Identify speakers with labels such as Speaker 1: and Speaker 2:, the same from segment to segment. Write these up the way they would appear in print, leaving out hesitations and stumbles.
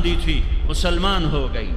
Speaker 1: باندھی تھی مسلمان ہو گئی۔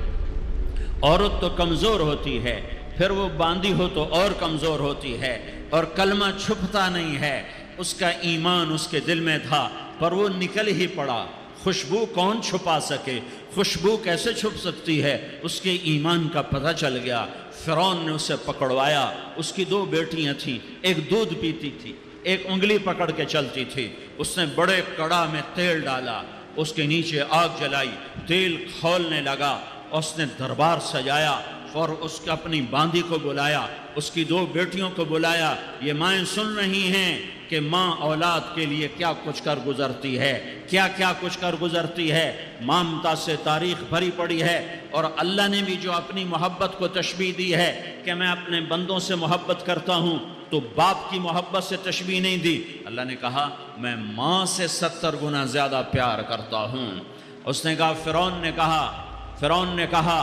Speaker 1: عورت تو کمزور ہوتی ہے، پھر وہ باندھی ہو تو اور کمزور ہوتی ہے، اور کلمہ چھپتا نہیں ہے۔ اس کا ایمان اس کے دل میں تھا پر وہ نکل ہی پڑا۔ خوشبو کون چھپا سکے؟ خوشبو کیسے چھپ سکتی ہے؟ اس کے ایمان کا پتہ چل گیا۔ فرعون نے اسے پکڑوایا۔ اس کی 2 بیٹیاں تھیں، ایک دودھ پیتی تھی، ایک انگلی پکڑ کے چلتی تھی۔ اس نے بڑے کڑا میں تیل ڈالا، اس کے نیچے آگ جلائی، تیل کھولنے لگا۔ اس نے دربار سجایا اور اس کے اپنی باندھی کو بلایا، اس کی 2 بیٹیوں کو بلایا۔ یہ مائیں سن رہی ہیں کہ ماں اولاد کے لیے کیا کچھ کر گزرتی ہے، کیا کچھ کر گزرتی ہے۔ مامتا سے تاریخ بھری پڑی ہے، اور اللہ نے بھی جو اپنی محبت کو تشبیہ دی ہے کہ میں اپنے بندوں سے محبت کرتا ہوں، تو باپ کی محبت سے تشبیہ نہیں دی۔ اللہ نے کہا میں ماں سے 70 گنا زیادہ پیار کرتا ہوں۔ اس نے کہا فرعون نے کہا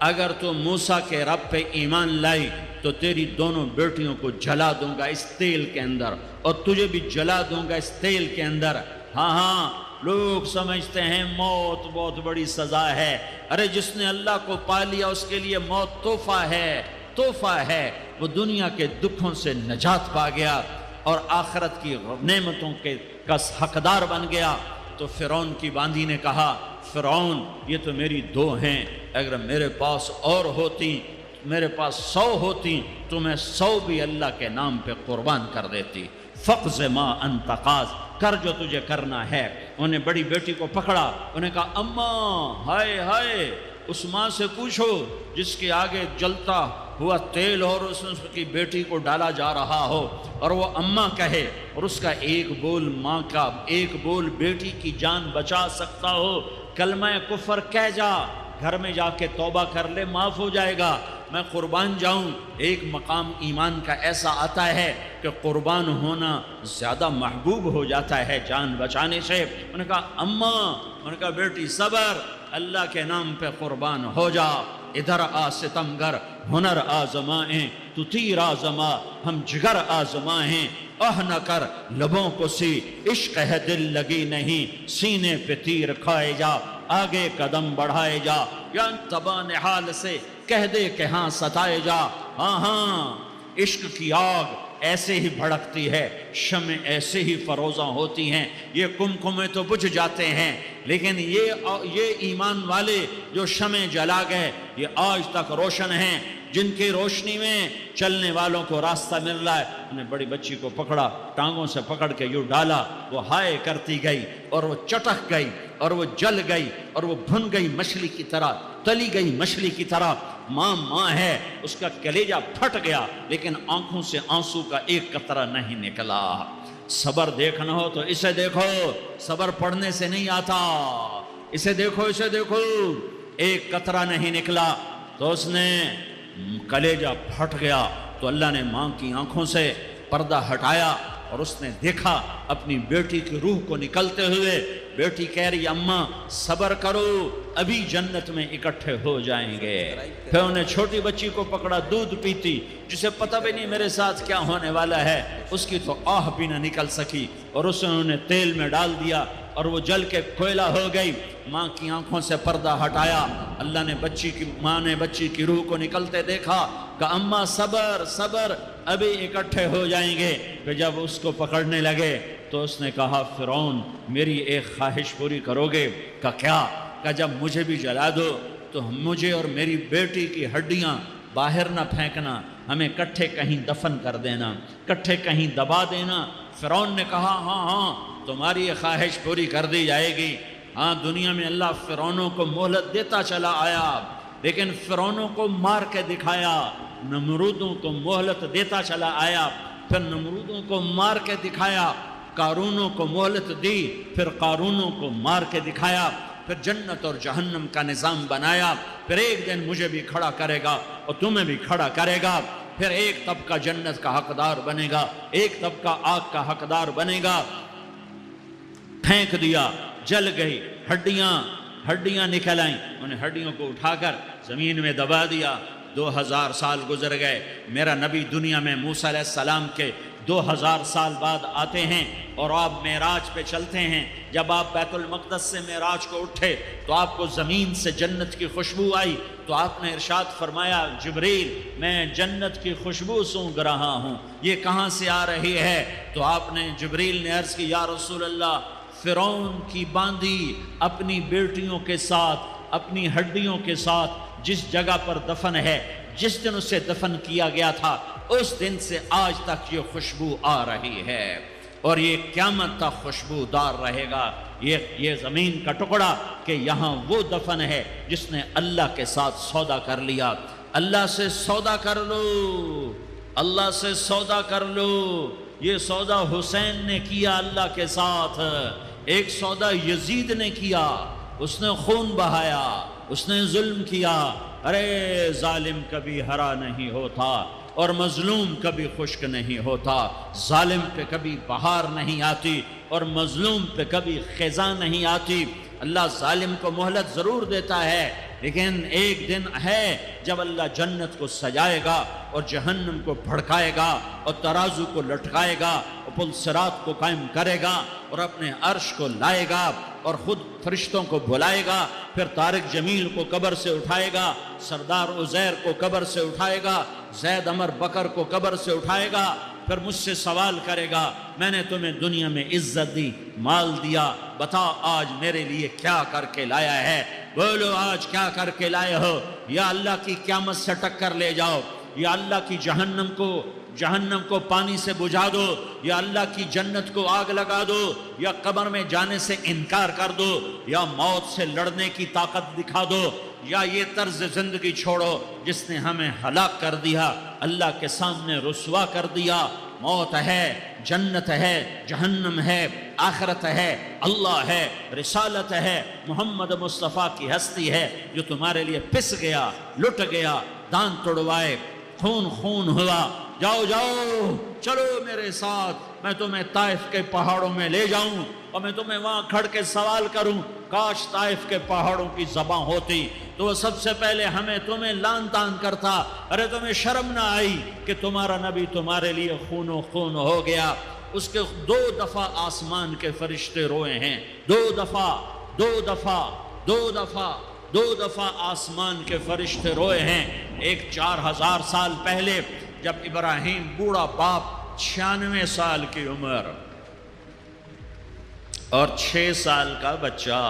Speaker 1: اگر تو موسیٰ کے رب پہ ایمان لائی تو تیری دونوں بیٹیوں کو جلا دوں گا اس تیل کے اندر، اور تجھے بھی جلا دوں گا اس تیل کے اندر۔ ہاں لوگ سمجھتے ہیں موت بہت بڑی سزا ہے۔ ارے جس نے اللہ کو پا لیا اس کے لیے موت تحفہ ہے۔ وہ دنیا کے دکھوں سے نجات پا گیا اور آخرت کی نعمتوں کا حقدار بن گیا۔ تو فرعون کی باندھی نے کہا فرعون یہ تو میری 2 ہیں، اگر میرے پاس اور ہوتی، میرے پاس 100 ہوتی تو میں 100 بھی اللہ کے نام پہ قربان کر دیتی۔ فقض ما انت قاض، کر جو تجھے کرنا ہے۔ انہیں بڑی بیٹی کو پکڑا، انہیں کہا اماں ہائے اس ماں سے پوچھو جس کے آگے جلتا ہوا تیل اور اس کی بیٹی کو ڈالا جا رہا ہو، اور وہ اماں کہے، اور اس کا ایک بول ماں کا، ایک بول بیٹی کی جان بچا سکتا ہو۔ کلمہ کفر کہہ جا، گھر میں جا کے توبہ کر لے، معاف ہو جائے گا۔ میں قربان جاؤں۔ ایک مقام ایمان کا ایسا آتا ہے کہ قربان ہونا زیادہ محبوب ہو جاتا ہے جان بچانے سے۔ انہوں نے کہا اماں، انہوں نے کہا بیٹی صبر، اللہ کے نام پہ قربان ہو جا۔ ادھر آ ستمگر، ہنر آزمائیں، تو تیر آزما، ہم جگر آزمائیں۔ نہ کر لبوں کو سی، عشق ہے دل لگی نہیں، سینے پہ تیر کھائے جا، آگے قدم بڑھائے جا، یا تباہ حال سے کہہ دے کہ ہاں ستائے جا۔ ہاں عشق کی آگ ایسے ہی بھڑکتی ہے، شمع ایسے ہی فروزاں ہوتی ہیں، یہ کمکمے تو بجھ جاتے ہیں، لیکن یہ ایمان والے جو شمع جلا گئے یہ آج تک روشن ہیں، جن کی روشنی میں چلنے والوں کو راستہ مل رہا ہے۔ انہیں بڑی بچی کو پکڑا، ٹانگوں سے پکڑ کے یوں ڈالا، وہ ہائے کرتی گئی اور وہ چٹک گئی اور وہ جل گئی اور وہ بھن گئی مچھلی کی طرح، تلی گئی مچھلی کی طرح۔ ماں ہے، اس کا کلیجہ پھٹ گیا، لیکن آنکھوں سے آنسو کا ایک قطرہ نہیں نکلا۔ صبر دیکھنا ہو تو اسے دیکھو، صبر پڑھنے سے نہیں آتا، اسے دیکھو ایک قطرہ نہیں نکلا تو اس نے کلیجہ پھٹ گیا۔ تو اللہ نے ماں کی آنکھوں سے پردہ ہٹایا اور اس نے دیکھا اپنی بیٹی کی روح کو نکلتے ہوئے۔ بیٹی کہہ رہی اماں صبر کرو، ابھی جنت میں اکٹھے ہو جائیں گے۔ پھر انہیں چھوٹی بچی کو پکڑا، دودھ پیتی، جسے پتہ بھی نہیں میرے ساتھ کیا ہونے والا ہے، اس کی تو آہ بھی نہ نکل سکی، اور اسے انہوں نے تیل میں ڈال دیا اور وہ جل کے کوئلہ ہو گئی۔ ماں کی آنکھوں سے پردہ ہٹایا، اللہ نے ماں نے بچی کی روح کو نکلتے دیکھا کہ اماں صبر ابھی اکٹھے ہو جائیں گے۔ پھر جب اس کو پکڑنے لگے تو اس نے کہا فرعون میری ایک خواہش پوری کرو گے؟ کیا؟ کہ جب مجھے بھی جلا دو تو مجھے اور میری بیٹی کی ہڈیاں باہر نہ پھینکنا، ہمیں کٹھے کہیں دفن کر دینا، کٹھے کہیں دبا دینا۔ فرعون نے کہا ہاں تمہاری یہ خواہش پوری کر دی جائے گی۔ ہاں دنیا میں اللہ فرعونوں کو مہلت دیتا چلا آیا، لیکن فرعونوں کو مار کے دکھایا۔ نمرودوں کو مہلت دیتا چلا آیا، پھر نمرودوں کو مار کے دکھایا۔ قارونوں کو مہلت دی، پھر قارونوں کو مار کے دکھایا۔ پھر جنت اور جہنم کا نظام بنایا۔ پھر ایک دن مجھے بھی کھڑا کرے گا اور تمہیں بھی کھڑا کرے گا۔ پھر ایک طبقہ جنت کا حقدار بنے گا، ایک طبقہ آگ کا حقدار بنے گا۔ پھینک دیا، جل گئی، ہڈیاں نکل آئیں۔ انہیں ہڈیوں کو اٹھا کر زمین میں دبا دیا۔ 2000 سال گزر گئے، میرا نبی دنیا میں موسیٰ علیہ السلام کے 2000 سال بعد آتے ہیں اور آپ معراج پہ چلتے ہیں. جب آپ بیت المقدس سے معراج کو اٹھے تو آپ کو زمین سے جنت کی خوشبو آئی, تو آپ نے ارشاد فرمایا جبریل میں جنت کی خوشبو سونگھ رہا ہوں, یہ کہاں سے آ رہی ہے؟ تو آپ نے جبریل نے عرض کی یا رسول اللہ فرعون کی باندی اپنی بیٹیوں کے ساتھ اپنی ہڈیوں کے ساتھ جس جگہ پر دفن ہے, جس دن اسے دفن کیا گیا تھا اس دن سے آج تک یہ خوشبو آ رہی ہے, اور یہ قیامت تک خوشبو دار رہے گا. یہ زمین کا ٹکڑا کہ یہاں وہ دفن ہے جس نے اللہ کے ساتھ سودا کر لیا. اللہ سے سودا کر لو, اللہ سے سودا کر لو. یہ سودا حسین نے کیا اللہ کے ساتھ, ایک سودا یزید نے کیا, اس نے خون بہایا, اس نے ظلم کیا. ارے ظالم کبھی ہرا نہیں ہوتا اور مظلوم کبھی خشک نہیں ہوتا. ظالم پہ کبھی بہار نہیں آتی اور مظلوم پہ کبھی خزاں نہیں آتی. اللہ ظالم کو مہلت ضرور دیتا ہے, لیکن ایک دن ہے جب اللہ جنت کو سجائے گا اور جہنم کو بھڑکائے گا اور ترازو کو لٹکائے گا اور پل صراط کو قائم کرے گا اور اپنے عرش کو لائے گا اور خود فرشتوں کو بلائے گا. پھر طارق جمیل کو قبر سے اٹھائے گا, سردار عزیر کو قبر سے اٹھائے گا, زید عمر بکر کو قبر سے اٹھائے گا. پھر مجھ سے سوال کرے گا میں نے تمہیں دنیا میں عزت دی, مال دیا, بتا آج میرے لیے کیا کر کے لایا ہے؟ بولو آج کیا کر کے لائے ہو؟ یا اللہ کی قیامت سے ٹکر لے جاؤ, یا اللہ کی جہنم کو پانی سے بجھا دو, یا اللہ کی جنت کو آگ لگا دو, یا قبر میں جانے سے انکار کر دو, یا موت سے لڑنے کی طاقت دکھا دو, یا یہ طرز زندگی چھوڑو جس نے ہمیں ہلاک کر دیا, اللہ کے سامنے رسوا کر دیا. موت ہے, جنت ہے, جہنم ہے, آخرت ہے, اللہ ہے, رسالت ہے, محمد مصطفیٰ کی ہستی ہے جو تمہارے لیے پس گیا, لٹ گیا, دان توڑوائے, خون ہوا. جاؤ چلو میرے ساتھ, میں تمہیں طائف کے پہاڑوں میں لے جاؤں اور میں تمہیں وہاں کھڑ کے سوال کروں. کاش طائف کے پہاڑوں کی زبان ہوتی تو وہ سب سے پہلے تمہیں لان تان کرتا. ارے تمہیں شرم نہ آئی کہ تمہارا نبی تمہارے لیے خون و خون ہو گیا؟ اس کے 2 دفعہ آسمان کے فرشتے روئے ہیں, 2 دفعہ آسمان کے فرشتے روئے ہیں. ایک 4000 سال پہلے جب ابراہیم بوڑھا باپ 96 سال کی عمر اور 6 سال کا بچہ,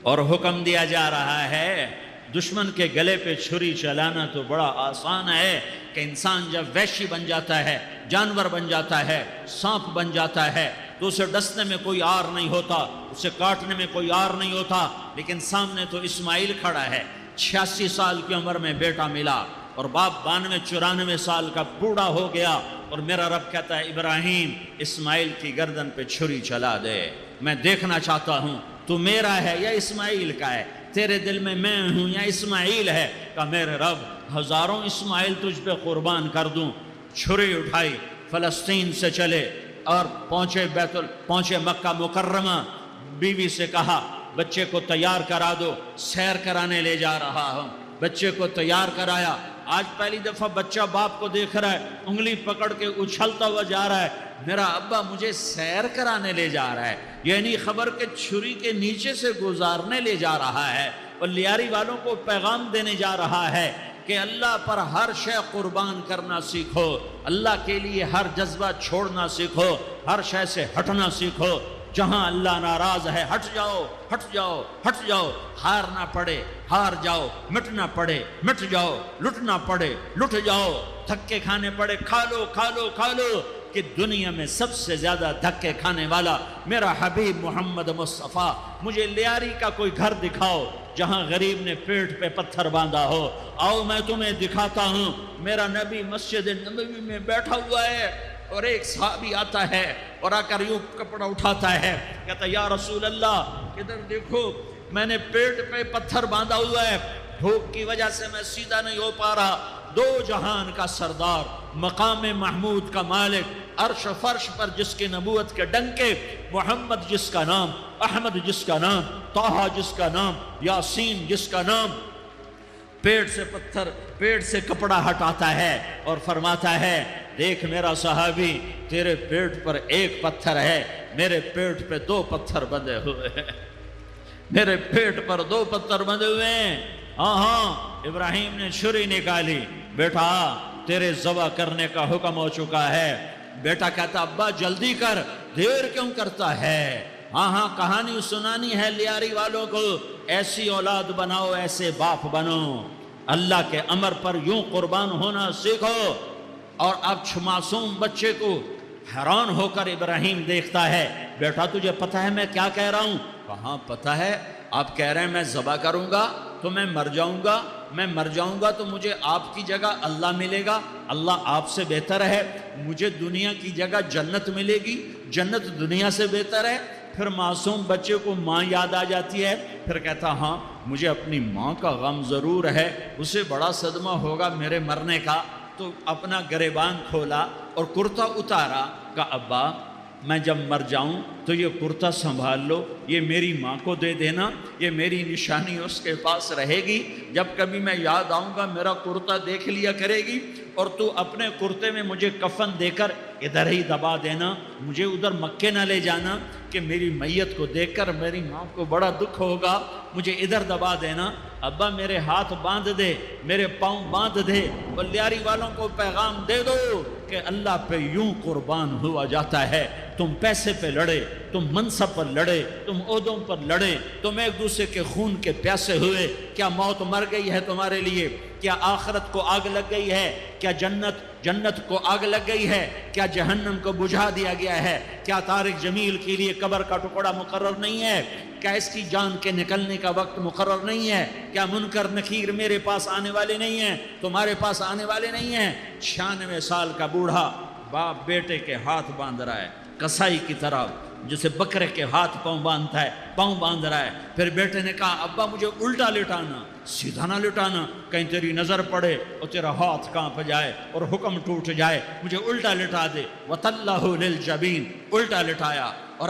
Speaker 1: اور حکم دیا جا رہا ہے دشمن کے گلے پہ چھری چلانا تو بڑا آسان ہے کہ انسان جب وحشی بن جاتا ہے, جانور بن جاتا ہے, سانپ بن جاتا ہے تو اسے ڈسنے میں کوئی آر نہیں ہوتا, اسے کاٹنے میں کوئی آر نہیں ہوتا. لیکن سامنے تو اسماعیل کھڑا ہے, 86 سال کی عمر میں بیٹا ملا اور باپ 92-94 سال کا بوڑھا ہو گیا, اور میرا رب کہتا ہے ابراہیم اسماعیل کی گردن پہ چھری چلا دے, میں دیکھنا چاہتا ہوں تو میرا ہے یا اسماعیل کا ہے, تیرے دل میں ہوں یا اسماعیل ہے. کہ میرے رب ہزاروں اسماعیل تجھ پہ قربان کر دوں. چھری اٹھائی, فلسطین سے چلے اور پہنچے مکہ مکرمہ. بیوی سے کہا بچے کو تیار کرا دو, سیر کرانے لے جا رہا ہوں. بچے کو تیار کرایا. آج پہلی دفعہ بچہ باپ کو دیکھ رہا ہے, انگلی پکڑ کے اچھلتا ہوا جا رہا ہے, میرا ابا مجھے سیر کرانے لے جا رہا ہے, یہ نہیں خبر کہ چھری کے نیچے سے گزارنے لے جا رہا ہے. اور لیاری والوں کو پیغام دینے جا رہا ہے کہ اللہ پر ہر شے قربان کرنا سیکھو, اللہ کے لیے ہر جذبہ چھوڑنا سیکھو, ہر شے سے ہٹنا سیکھو. جہاں اللہ ناراض ہے ہٹ جاؤ, ہارنا پڑے ہار جاؤ, مٹنا پڑے مٹ جاؤ, لٹنا پڑے لٹ جاؤ, دھکے کھانے پڑے کھا لو. کہ دنیا میں سب سے زیادہ دھکے کھانے والا میرا حبیب محمد مصطفیٰ. مجھے لیاری کا کوئی گھر دکھاؤ جہاں غریب نے پیٹ پہ پتھر باندھا ہو, آؤ میں تمہیں دکھاتا ہوں. میرا نبی مسجد نبوی میں بیٹھا ہوا ہے اور ایک صحابی آتا ہے اور آ کر یوں کپڑا اٹھاتا ہے, کہتا یا رسول اللہ ادھر دیکھو, میں نے پیٹ پہ پتھر باندھا ہوا ہے, بھوک کی وجہ سے میں سیدھا نہیں ہو پا رہا. 2 جہان کا سردار, مقام محمود کا مالک, عرش و فرش پر جس کی نبوت کے ڈنکے, محمد جس کا نام, احمد جس کا نام, طٰہٰ جس کا نام, یاسین جس کا نام, پیٹ سے کپڑا ہٹاتا ہے اور فرماتا ہے دیکھ میرا صحابی، تیرے پیٹ پر ایک پتھر ہے، میرے پیٹ پہ 2 پتھر بندھے ہوئے ہیں، میرے پیٹ پر 2 پتھر بندھے ہوئے ہیں۔ ہاں ابراہیم نے چھری نکالی، بیٹا تیرے ذبح کرنے کا حکم ہو چکا ہے۔ بیٹا کہتا ابا جلدی کر، دیر کیوں کرتا ہے؟ ہاں کہانی سنانی ہے لیاری والوں کو، ایسی اولاد بناؤ، ایسے باپ بنو، اللہ کے امر پر یوں قربان ہونا سیکھو۔ اور اب معصوم بچے کو حیران ہو کر ابراہیم دیکھتا ہے، بیٹا تجھے پتہ ہے میں کیا کہہ رہا ہوں؟ کہاں پتہ ہے، آپ کہہ رہے ہیں میں ذبح کروں گا تو میں مر جاؤں گا، میں مر جاؤں گا تو مجھے آپ کی جگہ اللہ ملے گا، اللہ آپ سے بہتر ہے، مجھے دنیا کی جگہ جنت ملے گی، جنت دنیا سے بہتر ہے۔ پھر معصوم بچے کو ماں یاد آ جاتی ہے، پھر کہتا ہاں مجھے اپنی ماں کا غم ضرور ہے، اسے بڑا صدمہ ہوگا میرے مرنے کا۔ تو اپنا گریبان کھولا اور کرتا اتارا، کہا ابا میں جب مر جاؤں تو یہ کرتا سنبھال لو، یہ میری ماں کو دے دینا، یہ میری نشانی اس کے پاس رہے گی، جب کبھی میں یاد آؤں گا میرا کرتا دیکھ لیا کرے گی، اور تو اپنے کرتے میں مجھے کفن دے کر ادھر ہی دبا دینا، مجھے ادھر مکے نہ لے جانا کہ میری میت کو دیکھ کر میری ماں کو بڑا دکھ ہوگا، مجھے ادھر دبا دینا۔ ابا میرے ہاتھ باندھ دے، میرے پاؤں باندھ دے، اور لیاری والوں کو پیغام دے دو کہ اللہ پہ یوں قربان ہوا جاتا ہے۔ تم پیسے پہ لڑے، تم منصب پر لڑے، تم عہدوں پر لڑے، تم ایک دوسرے کے خون کے پیاسے ہوئے، کیا موت مر گئی ہے تمہارے لیے؟ کیا آخرت کو آگ لگ گئی ہے؟ کیا جنت کو آگ لگ گئی ہے؟ کیا جہنم کو بجھا دیا گیا ہے؟ کیا طارق جمیل کے لیے قبر کا ٹکڑا مقرر نہیں ہے؟ کیا اس کی جان کے نکلنے کا وقت مقرر نہیں ہے؟ کیا منکر نکیر میرے پاس آنے والے نہیں ہیں، تمہارے پاس آنے والے نہیں ہیں؟ 96 سال کا بوڑھا باپ بیٹے کے ہاتھ باندھ رہا ہے کسائی کی طرح، جسے بکرے کے ہاتھ پاؤں باندھتا ہے، پاؤں باندھ رہا ہے۔ پھر بیٹے نے کہا ابا مجھے الٹا لٹانا، سیدھا نہ لٹانا، کہیں تیری نظر پڑے اور تیرا ہاتھ کانپ جائے اور حکم ٹوٹ جائے، مجھے الٹا لٹا دے۔ وَتَلَّهُ لِلْجَبِينِ، الٹا لٹایا اور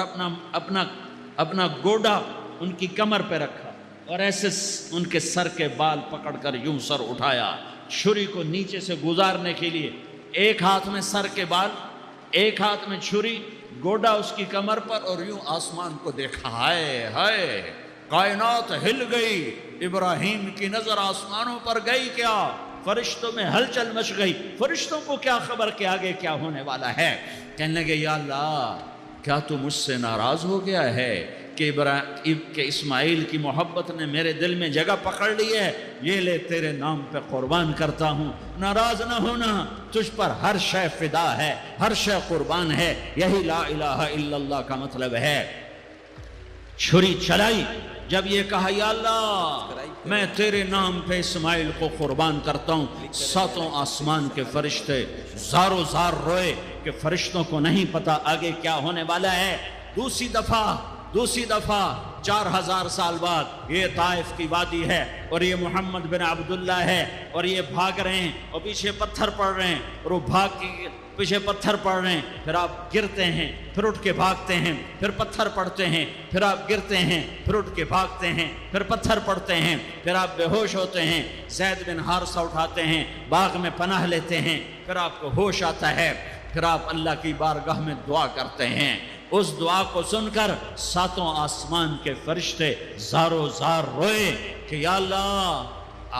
Speaker 1: اپنا گوڈا ان کی کمر پہ رکھا اور ایسے ان کے سر کے بال پکڑ کر یوں سر اٹھایا، چھری کو نیچے سے گزارنے کے لیے، ایک ہاتھ میں سر کے بال، ایک ہاتھ میں چھری، گوڈا اس کی کمر پر، اور یوں آسمان کو دیکھا۔ ہائے ہائے، کائنات ہل گئی، ابراہیم کی نظر آسمانوں پر گئی، کیا فرشتوں میں ہلچل مچ گئی، فرشتوں کو کیا خبر کہ آگے کیا ہونے والا ہے۔ کہنے لگے یا اللہ کیا تو مجھ سے ناراض ہو گیا ہے کہ اسماعیل کی محبت نے میرے دل میں جگہ پکڑ لی ہے، یہ لے تیرے نام پہ قربان کرتا ہوں۔ ناراض نہ ہونا، تجھ پر ہر شے فدا ہے، ہر شے قربان ہے، یہی لا الہ الا اللہ کا مطلب ہے۔ چھری چلائی، جب یہ کہا یا اللہ میں تیرے نام پہ اسماعیل کو قربان کرتا ہوں، 7 آسمان کے فرشتے زارو زار روئے کہ فرشتوں کو نہیں پتا آگے کیا ہونے والا ہے۔ دوسری دفعہ 4000 سال بعد یہ طائف کی وادی ہے اور یہ محمد بن عبداللہ ہے اور یہ بھاگ رہے ہیں اور پیچھے پتھر پڑ رہے ہیں اور وہ بھاگ کے پیچھے پتھر پڑ رہے ہیں، پھر آپ گرتے ہیں، پھر اٹھ کے بھاگتے ہیں، پھر پتھر پڑتے ہیں، پھر آپ گرتے ہیں، پھر اٹھ کے بھاگتے ہیں، پھر پتھر پڑتے ہیں، پھر آپ بے ہوش ہوتے ہیں، زید بن حارثہ اٹھاتے ہیں، باغ میں پناہ لیتے ہیں، پھر آپ کو ہوش آتا ہے، پھر آپ اللہ کی بارگاہ میں دعا کرتے ہیں۔ اس دعا کو سن کر 7 آسمان کے فرشتے زارو زار روئے کہ یا اللہ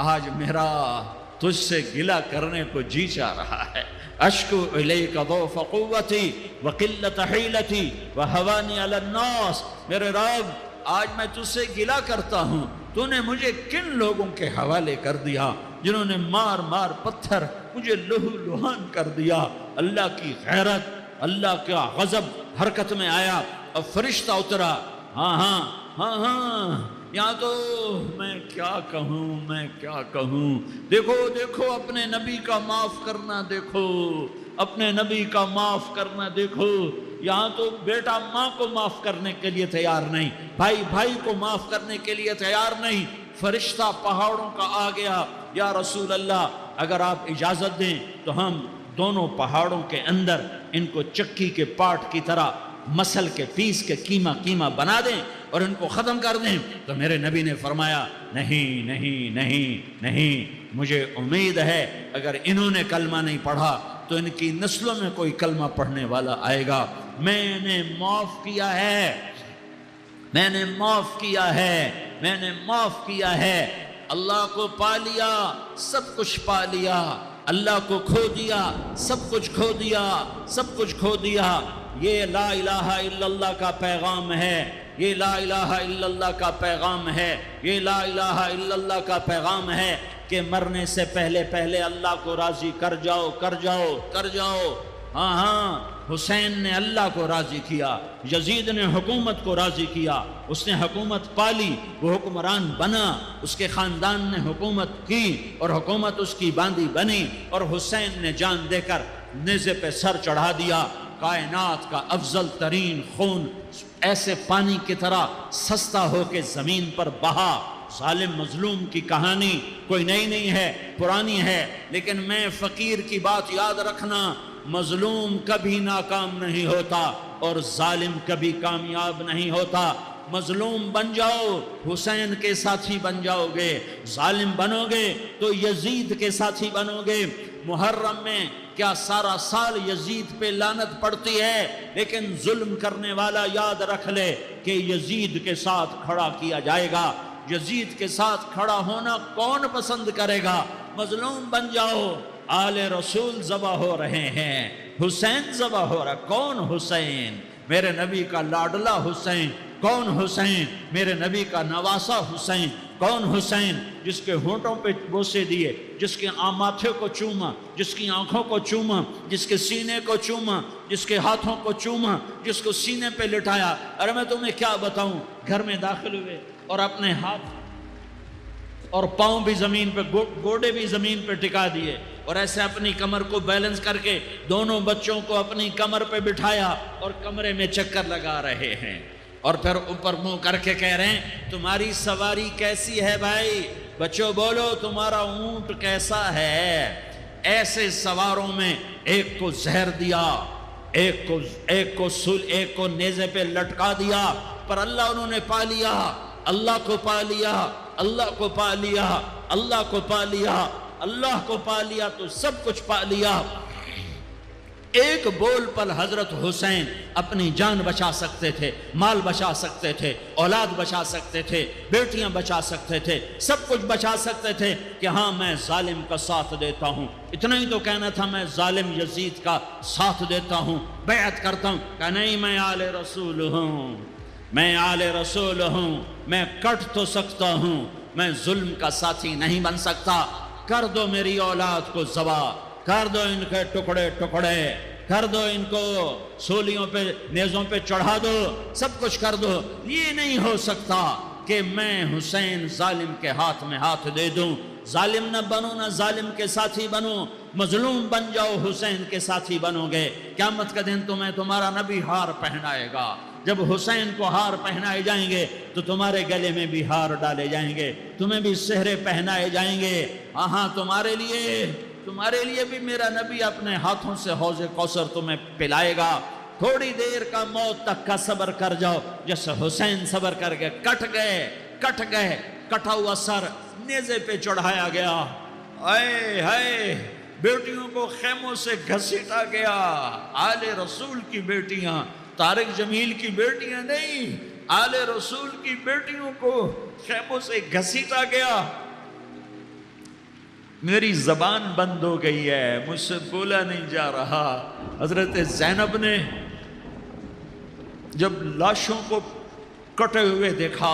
Speaker 1: آج میرا تجھ سے گلہ کرنے کو جی چاہ رہا ہے۔ اشکو الیک ضعف قوتی وقلت حیلتی وہوانی علی الناس، میرے رب آج میں تجھ سے گلہ کرتا ہوں، تو نے مجھے کن لوگوں کے حوالے کر دیا جنہوں نے مار مار پتھر مجھے لہو لہان کر دیا۔ اللہ کی غیرت، اللہ کا غضب حرکت میں آیا، اب فرشتہ اترا۔ ہاں یہاں تو میں کیا کہوں، دیکھو اپنے نبی کا معاف کرنا، دیکھو اپنے نبی کا معاف کرنا، دیکھو یہاں تو بیٹا ماں کو معاف کرنے کے لیے تیار نہیں، بھائی کو معاف کرنے کے لیے تیار نہیں۔ فرشتہ پہاڑوں کا آ گیا، یا رسول اللہ اگر آپ اجازت دیں تو ہم دونوں پہاڑوں کے اندر ان کو چکی کے پاٹ کی طرح مسل کے پیس کے کیما بنا دیں اور ان کو ختم کر دیں۔ تو میرے نبی نے فرمایا نہیں، مجھے امید ہے اگر انہوں نے کلمہ نہیں پڑھا تو ان کی نسلوں میں کوئی کلمہ پڑھنے والا آئے گا۔ میں نے معاف کیا ہے، میں نے معاف کیا ہے، میں نے معاف کیا ہے۔ اللہ کو پا لیا، سب کچھ پا لیا، اللہ کو کھو دیا، سب کچھ کھو دیا، سب کچھ کھو دیا۔ یہ لا الہ الا اللہ کا پیغام ہے، یہ لا الہ الا اللہ کا پیغام ہے، یہ لا الہ الا اللہ کا پیغام ہے کہ مرنے سے پہلے پہلے اللہ کو راضی کر جاؤ، کر جاؤ، کر جاؤ۔ ہاں ہاں، حسین نے اللہ کو راضی کیا، یزید نے حکومت کو راضی کیا، اس نے حکومت پالی، وہ حکمران بنا، اس کے خاندان نے حکومت کی اور حکومت اس کی باندھی بنی، اور حسین نے جان دے کر نیزے پہ سر چڑھا دیا۔ کائنات کا افضل ترین خون ایسے پانی کی طرح سستا ہو کے زمین پر بہا۔ ظالم مظلوم کی کہانی کوئی نئی نہیں ہے، پرانی ہے، لیکن میں فقیر کی بات یاد رکھنا، مظلوم کبھی ناکام نہیں ہوتا اور ظالم کبھی کامیاب نہیں ہوتا۔ مظلوم بن جاؤ، حسین کے ساتھی بن جاؤ گے، ظالم بنو گے تو یزید کے ساتھی بنو گے۔ محرم میں کیا سارا سال یزید پہ لعنت پڑتی ہے، لیکن ظلم کرنے والا یاد رکھ لے کہ یزید کے ساتھ کھڑا کیا جائے گا۔ یزید کے ساتھ کھڑا ہونا کون پسند کرے گا؟ مظلوم بن جاؤ۔ آل رسول ذبح ہو رہے ہیں، حسین ذبح ہو رہا۔ کون حسین؟ میرے نبی کا لاڈلا حسین۔ کون حسین؟ میرے نبی کا نواسا حسین۔ کون حسین؟ جس کے ہونٹوں پہ بوسے دیے، جس کے ماتھے کو چوما، جس کی آنکھوں کو چوما، جس کے سینے کو چوما، جس کے ہاتھوں کو چوما، جس کو سینے پہ لٹایا۔ ارے میں تمہیں کیا بتاؤں، گھر میں داخل ہوئے اور اپنے ہاتھ اور پاؤں بھی زمین پہ، گوڑے بھی زمین پہ ٹکا دیے، اور ایسے اپنی کمر کو بیلنس کر کے دونوں بچوں کو اپنی کمر پہ بٹھایا اور کمرے میں چکر لگا رہے ہیں، اور پھر اوپر منہ کر کے کہہ رہے ہیں تمہاری سواری کیسی ہے بھائی؟ بچوں بولو تمہارا اونٹ کیسا ہے؟ ایسے سواروں میں ایک کو زہر دیا، ایک کو نیزے پہ لٹکا دیا، پر اللہ انہوں نے پا لیا، اللہ کو پا لیا، اللہ کو پا لیا، اللہ کو پا لیا، اللہ کو پا لیا تو سب کچھ پا لیا۔ ایک بول پر حضرت حسین اپنی جان بچا سکتے تھے، مال بچا سکتے تھے، اولاد بچا سکتے تھے، بیٹیاں بچا سکتے تھے، سب کچھ بچا سکتے تھے کہ ہاں میں ظالم کا ساتھ دیتا ہوں۔ اتنا ہی تو کہنا تھا میں ظالم یزید کا ساتھ دیتا ہوں، بیعت کرتا ہوں، کہ نہیں میں آل رسول ہوں، میں آل رسول ہوں، میں کٹ تو سکتا ہوں، میں ظلم کا ساتھی نہیں بن سکتا۔ کر دو میری اولاد کو ذبح، کر دو ان کے ٹکڑے ٹکڑے، کر دو ان کو سولیوں پہ نیزوں پہ چڑھا دو، سب کچھ کر دو۔ یہ نہیں ہو سکتا کہ میں حسین ظالم کے ہاتھ میں ہاتھ دے دوں۔ ظالم نہ بنو، نہ ظالم کے ساتھی بنو، مظلوم بن جاؤ، حسین کے ساتھی بنو گے۔ قیامت کا دن تمہیں تمہارا نبی ہار پہنائے گا۔ جب حسین کو ہار پہنائے جائیں گے تو تمہارے گلے میں بھی ہار ڈالے جائیں گے، تمہیں بھی سہرے پہنائے جائیں گے۔ ہاں تمہارے لیے بھی میرا نبی اپنے ہاتھوں سے حوض کوثر تمہیں پلائے گا۔ تھوڑی دیر کا موت تک کا صبر کر جاؤ، جیسے حسین صبر کر کے کٹ گئے، کٹا ہوا سر نیزے پہ چڑھایا گیا۔ اے ہائے، بیٹیوں کو خیموں سے گھسیٹا گیا۔ آل رسول کی بیٹیاں، طارق جمیل کی بیٹیاں نہیں، آل رسول کی بیٹیوں کو خیموں سے گھسیٹا گیا۔ میری زبان بند ہو گئی ہے، مجھ سے بولا نہیں جا رہا۔ حضرت زینب نے جب لاشوں کو کٹے ہوئے دیکھا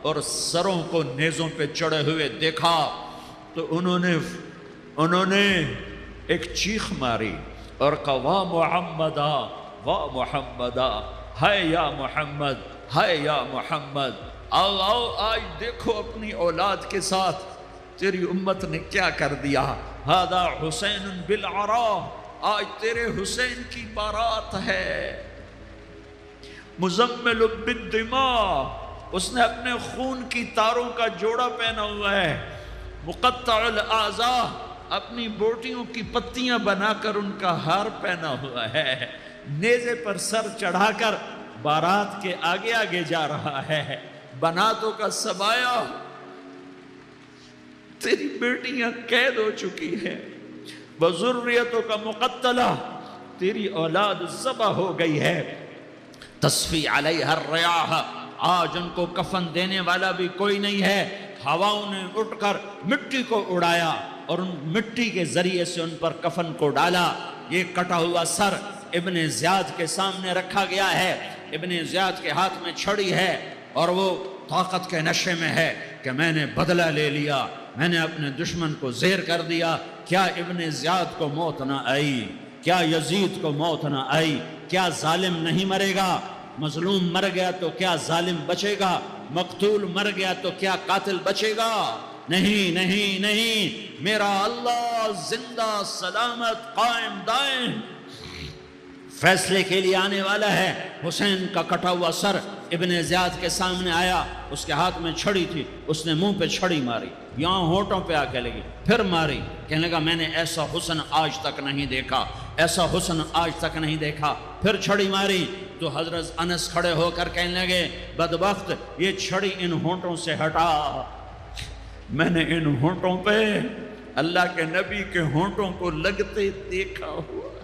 Speaker 1: اور سروں کو نیزوں پہ چڑھے ہوئے دیکھا تو انہوں نے ایک چیخ ماری اور کہا واہ محمدہ، واہ محمدہ، ہائے یا محمد، ہائے یا محمد۔ آؤ آج دیکھو اپنی اولاد کے ساتھ تیری امت نے کیا کر دیا۔ ہذا حسین بالعراء، آج تیرے حسین کی بارات ہے۔ مزمل بالدماء، اس نے اپنے خون کی تاروں کا جوڑا پہنا ہوا ہے۔ مقطع الاعضاء، اپنی بوٹیوں کی پتیاں بنا کر ان کا ہار پہنا ہوا ہے۔ نیزے پر سر چڑھا کر بارات کے آگے آگے جا رہا ہے۔ بناتوں کا سبایا، تیری بیٹیاں قید ہو چکی ہیں، وذریتک مقتلہ، تیری اولاد ذبح ہو گئی ہے، تصفی علیہا الریاح، آج ان کو کفن دینے والا بھی کوئی نہیں ہے، ہواؤں نے اٹھ کر مٹی کو اڑایا اور ان مٹی کے ذریعے سے ان پر کفن کو ڈالا۔ یہ کٹا ہوا سر ابن زیاد کے سامنے رکھا گیا ہے، ابن زیاد کے ہاتھ میں چھڑی ہے اور وہ طاقت کے نشے میں ہے کہ میں نے بدلہ لے لیا، میں نے اپنے دشمن کو زیر کر دیا۔ کیا ابن زیاد کو موت نہ آئی؟ کیا یزید کو موت نہ آئی؟ کیا ظالم نہیں مرے گا؟ مظلوم مر گیا تو کیا ظالم بچے گا؟ مقتول مر گیا تو کیا قاتل بچے گا؟ نہیں نہیں نہیں، میرا اللہ زندہ سلامت قائم دائم فیصلے کے لیے آنے والا ہے۔ حسین کا کٹا ہوا سر ابن زیاد کے سامنے آیا، اس کے ہاتھ میں چھڑی تھی، اس نے منہ پہ چھڑی ماری، یہاں ہونٹوں پہ آ کے لگی، پھر ماری، کہنے لگا میں نے ایسا حسن آج تک نہیں دیکھا، ایسا حسن آج تک نہیں دیکھا، پھر چھڑی ماری تو حضرت انس کھڑے ہو کر کہنے لگے بدبخت، یہ چھڑی ان ہونٹوں سے ہٹا، میں نے ان ہونٹوں پہ اللہ کے نبی کے ہونٹوں کو لگتے دیکھا ہوا ہے۔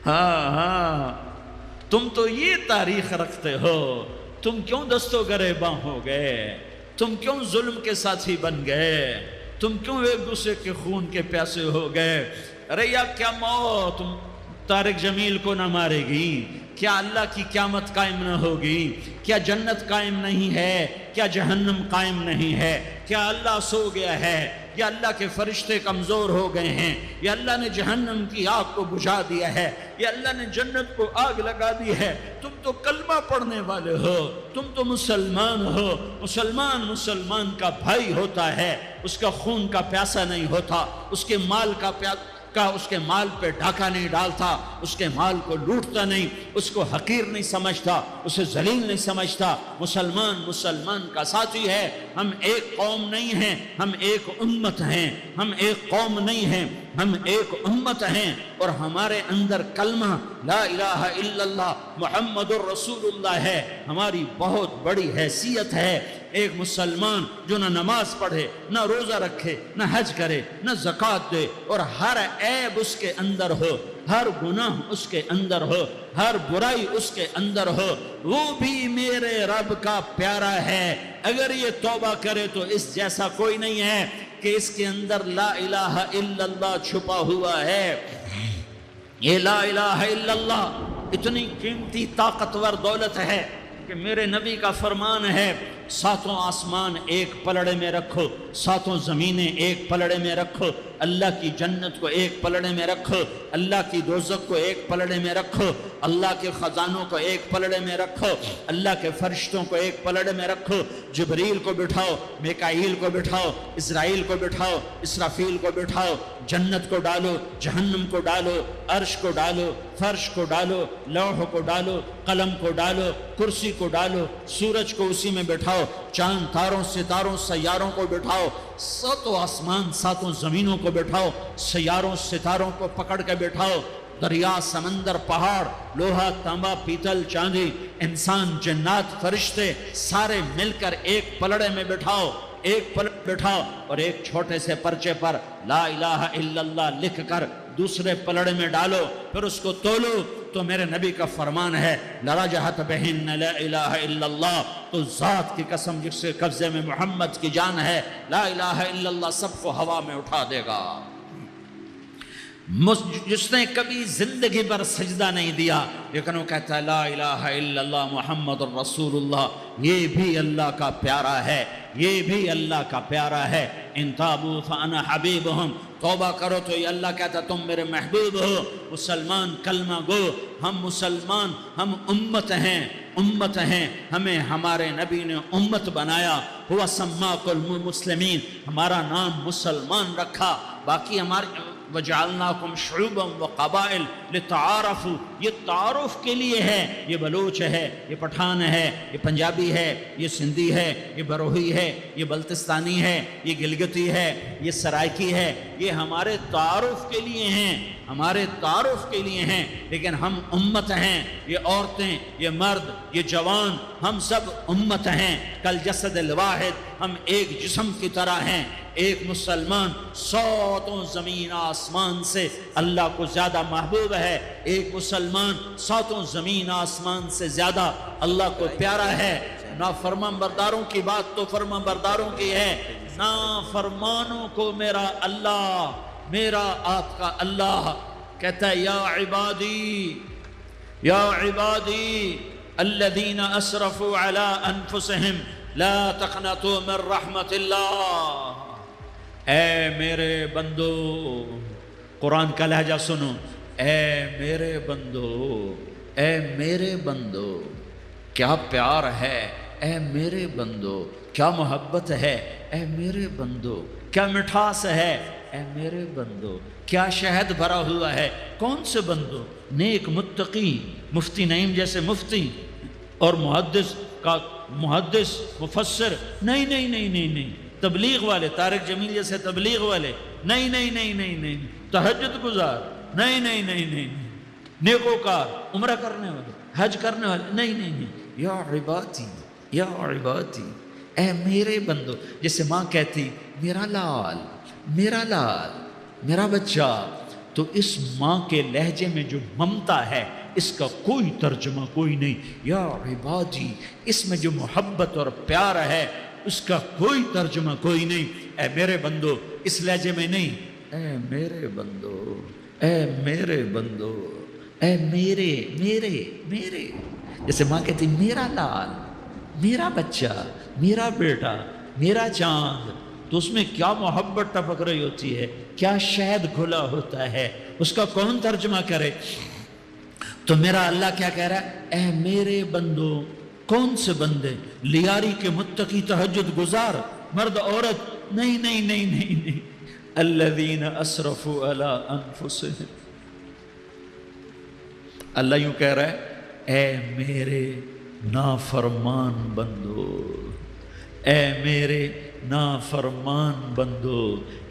Speaker 1: ہاں تم تو یہ تاریخ رکھتے ہو، تم کیوں دست و گریباں ہو گئے؟ تم کیوں ظلم کے ساتھی بن گئے؟ تم کیوں ایک دوسرے کے خون کے پیاسے ہو گئے؟ ارے یا کیا موت طارق جمیل کو نہ مارے گی؟ کیا اللہ کی قیامت قائم نہ ہوگی؟ کیا جنت قائم نہیں ہے؟ کیا جہنم قائم نہیں ہے؟ کیا اللہ سو گیا ہے؟ یا اللہ کے فرشتے کمزور ہو گئے ہیں؟ یا اللہ نے جہنم کی آگ کو بجھا دیا ہے؟ یا اللہ نے جنت کو آگ لگا دی ہے؟ تم تو کلمہ پڑھنے والے ہو، تم تو مسلمان ہو۔ مسلمان کا بھائی ہوتا ہے، اس کا خون کا پیاسا نہیں ہوتا، اس کے مال اس کے مال پہ ڈاکہ نہیں ڈالتا، اس کے مال کو لوٹتا نہیں، اس کو حقیر نہیں سمجھتا، اسے ذلیل نہیں سمجھتا۔ مسلمان کا ساتھی ہے۔ ہم ایک قوم نہیں ہیں، ہم ایک امت ہیں، ہم ایک قوم نہیں ہیں، ہم ایک امت ہیں، اور ہمارے اندر کلمہ لا الہ الا اللہ محمد الرسول اللہ ہے، ہماری بہت بڑی حیثیت ہے۔ ایک مسلمان جو نہ نماز پڑھے، نہ روزہ رکھے، نہ حج کرے، نہ زکوٰۃ دے، اور ہر عیب اس کے اندر ہو، ہر گناہ اس کے اندر ہو، ہر برائی اس کے اندر ہو، وہ بھی میرے رب کا پیارا ہے۔ اگر یہ توبہ کرے تو اس جیسا کوئی نہیں ہے کہ اس کے اندر لا الہ الا اللہ چھپا ہوا ہے۔ یہ لا الہ الا اللہ اتنی قیمتی طاقتور دولت ہے کہ میرے نبی کا فرمان ہے، ساتوں آسمان ایک پلڑے میں رکھو، ساتوں زمینیں ایک پلڑے میں رکھو، اللہ کی جنت کو ایک پلڑے میں رکھو، اللہ کی دوزخ کو ایک پلڑے میں رکھو، اللہ کے خزانوں کو ایک پلڑے میں رکھو، اللہ کے فرشتوں کو ایک پلڑے میں رکھو، جبریل کو بٹھاؤ، میکائیل کو بٹھاؤ، اسرائیل کو بٹھاؤ، اسرافیل کو بٹھاؤ، جنت کو ڈالو، جہنم کو ڈالو، عرش کو ڈالو، فرش کو ڈالو، لوح کو ڈالو، قلم کو ڈالو، کرسی کو ڈالو، سورج کو اسی میں بٹھاؤ، چاند تاروں ستاروں سیاروں کو بٹھاؤ، ساتوں آسمان ساتوں زمینوں کو بٹھاؤ، سیاروں ستاروں کو پکڑ کے بٹھاؤ، دریا سمندر پہاڑ لوہا تانبا پیتل چاندی انسان جنات فرشتے سارے مل کر ایک پلڑے میں بٹھاؤ، ایک پلڑے بٹھاؤ، اور ایک چھوٹے سے پرچے پر لا الہ الا اللہ لکھ کر دوسرے پلڑے میں ڈالو، پھر اس کو تولو تو میرے نبی کا فرمان ہے لرجحت بہن لا الہ الا اللہ، تو ذات کی قسم جس سے قبضے میں محمد کی جان ہے، لا الہ الا اللہ سب کو ہوا میں اٹھا دے گا۔ جس نے کبھی زندگی پر سجدہ نہیں دیا لیکن وہ کہتا ہے لا الہ الا اللہ محمد الرسول اللہ، یہ بھی اللہ کا پیارا ہے، یہ بھی اللہ کا پیارا ہے۔ ان تابوا فانا حبیبہم، توبہ کرو تو یہ اللہ کہتا ہے تم میرے محبوب ہو۔ مسلمان کلمہ گو، ہم مسلمان، ہم امت ہیں، ہمیں ہمارے نبی نے امت بنایا، ہوا سماک المسلمین، ہمارا نام مسلمان رکھا، باقی ہمارے وَجَعَلْنَاكُمْ شُعُوبًا وَقَبَائِلَ لِتَعَارَفُوا، یہ تعارف کے لیے ہے، یہ بلوچ ہے، یہ پٹھان ہے، یہ پنجابی ہے، یہ سندھی ہے، یہ بروہی ہے، یہ بلتستانی ہے، یہ گلگتی ہے، یہ سرائکی ہے، یہ ہمارے تعارف کے لیے ہیں، ہمارے تعارف کے لیے ہیں، لیکن ہم امت ہیں، یہ عورتیں، یہ مرد، یہ جوان، ہم سب امت ہیں، کل جسد الواحد ہم ایک جسم کی طرح ہیں. ایک مسلمان ساتوں زمین آسمان سے اللہ کو زیادہ محبوب ہے. ایک مسلمان ساتوں زمین آسمان سے زیادہ اللہ کو پیارا ہے. نافرمان برداروں کی بات تو فرمان برداروں کی ہے، نافرمانوں کو میرا اللہ، میرا آپ کا اللہ کہتا ہے یا عبادی الذین اسرفوا علی انفسہم لا تقنطوا من رحمت اللہ. اے میرے بندو، قرآن کا لہجہ سنو، اے میرے بندو، اے میرے بندو، کیا پیار ہے، اے میرے بندو کیا محبت ہے، اے میرے بندو کیا مٹھاس ہے، اے میرے بندو کیا شہد بھرا ہوا ہے. کون سے بندو؟ نیک متقی، مفتی نعیم جیسے مفتی اور محدث مفسر، نہیں نہیں نہیں نہیں نہیں، تبلیغ والے، طارق جمیل جیسے تبلیغ والے، نہیں نہیں نہیں نہیں نہیں، تہجد گزار، نہیں نہیں نہیں نہیں، نیکوکار، عمرہ کرنے والے، حج کرنے والے، نہیں نہیں نہیں. یا عبادی، یا عبادی، اے میرے بندو. جیسے ماں کہتی میرا لال، میرا لال، میرا بچہ، تو اس ماں کے لہجے میں جو ممتا ہے اس کا کوئی ترجمہ کوئی نہیں. یا عبادی، اس میں جو محبت اور پیار ہے اس کا کوئی ترجمہ کوئی نہیں. اے میرے بندو، اس لہجے میں نہیں، اے میرے بندو، اے میرے بندو، اے میرے میرے میرے. جیسے ماں کہتی میرا لال، میرا بچہ، میرا بیٹا، میرا چاند، تو اس میں کیا محبت ٹپک رہی ہوتی ہے، کیا شہد گھلا ہوتا ہے، اس کا کون ترجمہ کرے. تو میرا اللہ کیا کہہ رہا ہے، اے میرے بندو. کون سے بندے؟ لیاری کے متقی، تہجد گزار، مرد عورت، نہیں نہیں نہیں نہیں نہیں، الذین اسرفوا علی انفسہم. اللہ یوں کہہ رہا ہے، اے میرے نافرمان بندو، اے میرے نافرمان بندو،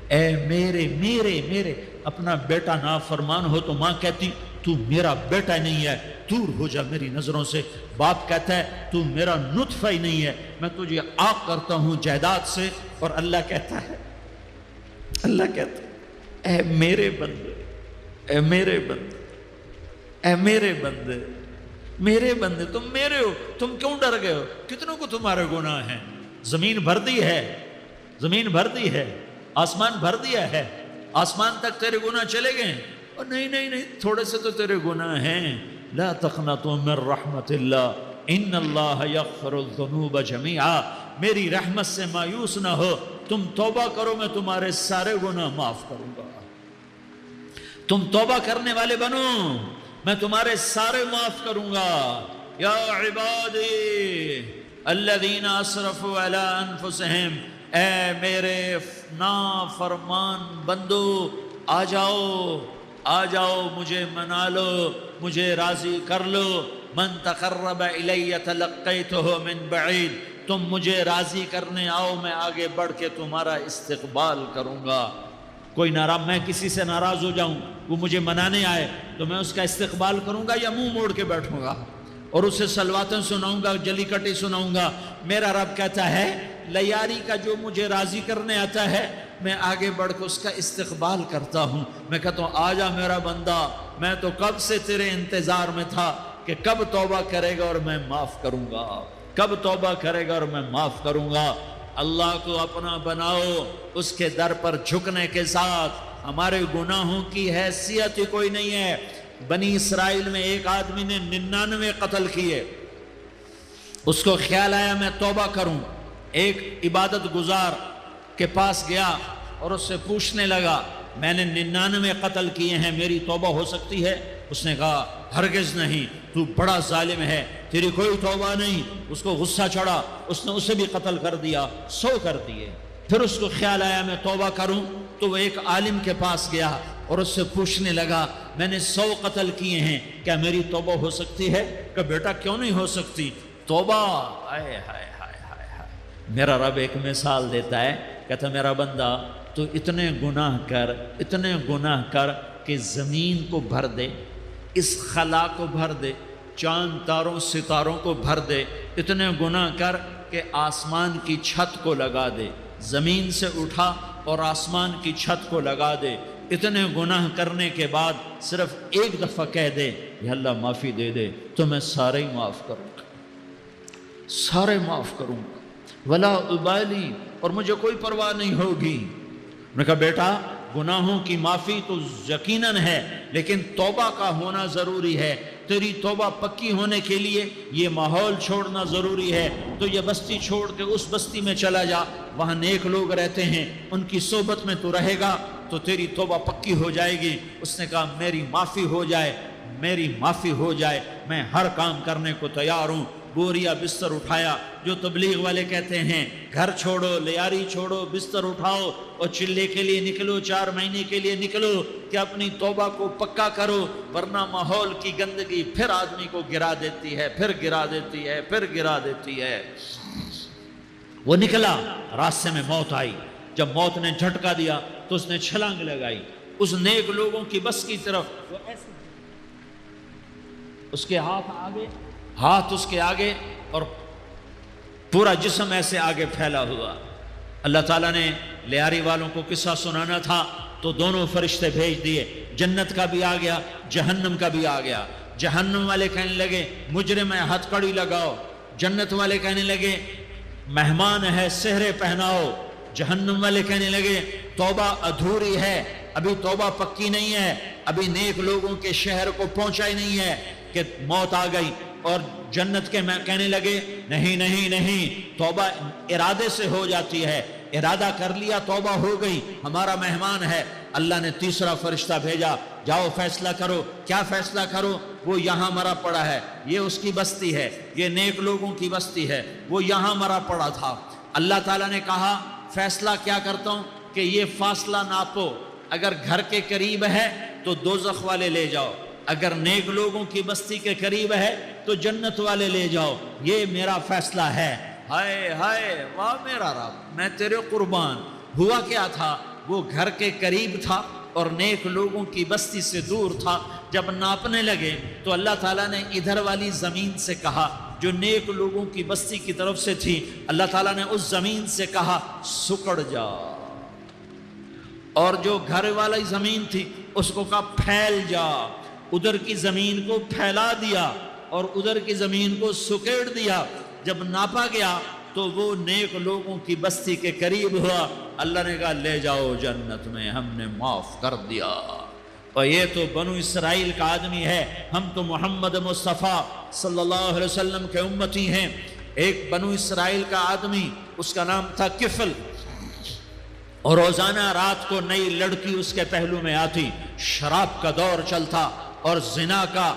Speaker 1: اے میرے میرے میرے. اپنا بیٹا نافرمان ہو تو ماں کہتی تو میرا بیٹا نہیں ہے، دور ہو جا میری نظروں سے. باپ کہتا ہے تو میرا نطفہ ہی نہیں ہے، میں تجھے عاق کرتا ہوں جائیداد سے. اور اللہ کہتا ہے، اللہ کہتا ہے، اے میرے بندے، اے میرے بندے، اے میرے بندے، میرے بندے، تم میرے ہو، تم کیوں ڈر گئے ہو؟ کتنوں کو تمہارے گناہ ہیں؟ زمین بھر دی ہے، زمین بھر دی ہے، آسمان بھر دیا ہے، آسمان تک تیرے گناہ چلے گئے. اور نہیں نہیں نہیں، تھوڑے سے تو تیرے گناہ ہیں. لا تقنطوا من رحمت اللہ ان اللہ یغفر الذنوب جميعا. میری رحمت سے مایوس نہ ہو، تم توبہ کرو، میں تمہارے سارے گناہ معاف کروں گا. تم توبہ کرنے والے بنو، میں تمہارے سارے معاف کروں گا. یا عبادی الذین اسرفوا علی انفسہم، اے میرے نافرمان بندو، آ جاؤ، آ جاؤ، مجھے منا لو، مجھے راضی کر لو. من تقرب الی تلقیتہ من بعید. تم مجھے راضی کرنے آؤ، میں آگے بڑھ کے تمہارا استقبال کروں گا. کوئی ناراض، میں کسی سے ناراض ہو جاؤں، وہ مجھے منانے آئے تو میں اس کا استقبال کروں گا یا منہ موڑ کے بیٹھوں گا اور اسے صلواتیں سناؤں گا، جلی کٹی سناؤں گا. میرا رب کہتا ہے لیاری کا جو مجھے راضی کرنے آتا ہے میں آگے بڑھ کے اس کا استقبال کرتا ہوں. میں کہتا ہوں آ جا میرا بندہ، میں تو کب سے تیرے انتظار میں تھا کہ کب توبہ کرے گا اور میں معاف کروں گا، کب توبہ کرے گا اور میں معاف کروں گا. اللہ کو اپنا بناؤ، اس کے در پر جھکنے کے ساتھ. ہمارے گناہوں کی حیثیت ہی کوئی نہیں ہے. بنی اسرائیل میں ایک آدمی نے 99 قتل کیے، اس کو خیال آیا میں توبہ کروں. ایک عبادت گزار کے پاس گیا اور اس سے پوچھنے لگا میں نے 99 قتل کیے ہیں، میری توبہ ہو سکتی ہے؟ اس نے کہا ہرگز نہیں، تو بڑا ظالم ہے، تیری کوئی توبہ نہیں. اس کو غصہ چڑھا، اس نے اسے بھی قتل کر دیا، 100 کر دیے. پھر اس کو خیال آیا میں توبہ کروں تو وہ ایک عالم کے پاس گیا اور اس سے پوچھنے لگا میں نے 100 قتل کیے ہیں، کیا میری توبہ ہو سکتی ہے؟ کہ بیٹا کیوں نہیں ہو سکتی توبہ؟ آئے ہائے ہائے ہائے ہائے. میرا رب ایک مثال دیتا ہے، کہتا میرا بندہ تو اتنے گناہ کر، اتنے گناہ کر کہ زمین کو بھر دے، اس خلا کو بھر دے، چاند تاروں ستاروں کو بھر دے. اتنے گناہ کر کہ آسمان کی چھت کو لگا دے، زمین سے اٹھا اور آسمان کی چھت کو لگا دے، اتنے گناہ کرنے کے بعد صرف ایک دفعہ کہہ دے یا اللہ معافی دے دے تو میں سارے ہی معاف کروں گا، سارے معاف کروں گا، ولا ابالی، اور مجھے کوئی پرواہ نہیں ہوگی۔ میں نے کہا بیٹا گناہوں کی معافی تو یقیناً ہے، لیکن توبہ کا ہونا ضروری ہے، تیری توبہ پکی ہونے کے لیے یہ ماحول چھوڑنا ضروری ہے، تو یہ بستی چھوڑ کے اس بستی میں چلا جا، وہاں نیک لوگ رہتے ہیں، ان کی صحبت میں تو رہے گا تو تیری توبہ پکی ہو جائے گی۔ اس نے کہا میری معافی ہو جائے، میری معافی ہو جائے، میں ہر کام کرنے کو تیار ہوں۔ بوریا بستر اٹھایا، جو تبلیغ والے کہتے ہیں گھر چھوڑو، لیاری چھوڑو، بستر اٹھاؤ اور چلے کے لیے نکلو، 4 مہینے کے لیے نکلو کہ اپنی توبہ کو پکا کرو، ورنہ ماحول کی گندگی پھر آدمی کو گرا دیتی ہے، پھر گرا دیتی ہے، پھر گرا دیتی ہے۔ وہ نکلا، راستے میں موت آئی، جب موت نے جھٹکا دیا تو اس نے چھلانگ لگائی اس نیک لوگوں کی بس کی طرف، وہ ایسے اس کے ہاتھ اس کے آگے اور پورا جسم ایسے آگے پھیلا ہوا۔ اللہ تعالیٰ نے لیاری والوں کو قصہ سنانا تھا تو دونوں فرشتے بھیج دیے، جنت کا بھی آ گیا، جہنم کا بھی آ گیا۔ جہنم والے کہنے لگے مجرم ہے ہتھ کڑی لگاؤ، جنت والے کہنے لگے مہمان ہے سہرے پہناؤ، جہنم والے کہنے لگے توبہ ادھوری ہے، ابھی توبہ پکی نہیں ہے، ابھی نیک لوگوں کے شہر کو پہنچا ہی نہیں ہے کہ موت آ گئی۔ اور جنت کے کہنے لگے نہیں نہیں نہیں، توبہ ارادے سے ہو جاتی ہے، ارادہ کر لیا توبہ ہو گئی، ہمارا مہمان ہے۔ اللہ نے تیسرا فرشتہ بھیجا، جاؤ فیصلہ کرو۔ کیا فیصلہ کرو؟ وہ یہاں مرا پڑا ہے، یہ اس کی بستی ہے، یہ نیک لوگوں کی بستی ہے، وہ یہاں مرا پڑا تھا۔ اللہ تعالیٰ نے کہا فیصلہ کیا کرتا ہوں کہ یہ فاصلہ ناپو، اگر گھر کے قریب ہے تو دوزخ والے لے جاؤ، اگر نیک لوگوں کی بستی کے قریب ہے تو جنت والے لے جاؤ، یہ میرا فیصلہ ہے۔ ہائے ہائے واہ میرا رب، میں تیرے قربان۔ ہوا کیا تھا؟ وہ گھر کے قریب تھا اور نیک لوگوں کی بستی سے دور تھا۔ جب ناپنے لگے تو اللہ تعالیٰ نے ادھر والی زمین سے کہا جو نیک لوگوں کی بستی کی طرف سے تھی، اللہ تعالیٰ نے اس زمین سے کہا سکڑ جا، اور جو گھر والی زمین تھی اس کو کہا پھیل جا۔ ادھر کی زمین کو پھیلا دیا اور ادھر کی زمین کو سکیڑ دیا۔ جب ناپا گیا تو وہ نیک لوگوں کی بستی کے قریب ہوا۔ اللہ نے کہا لے جاؤ جنت میں، ہم نے معاف کر دیا۔ اور یہ تو بنو اسرائیل کا آدمی ہے، ہم تو محمد مصطفیٰ صلی اللہ علیہ وسلم کے امتی ہیں۔ ایک بنو اسرائیل کا آدمی، اس کا نام تھا کفل، اور روزانہ رات کو نئی لڑکی اس کے پہلو میں آتی، شراب کا دور چلتا اور زنا کا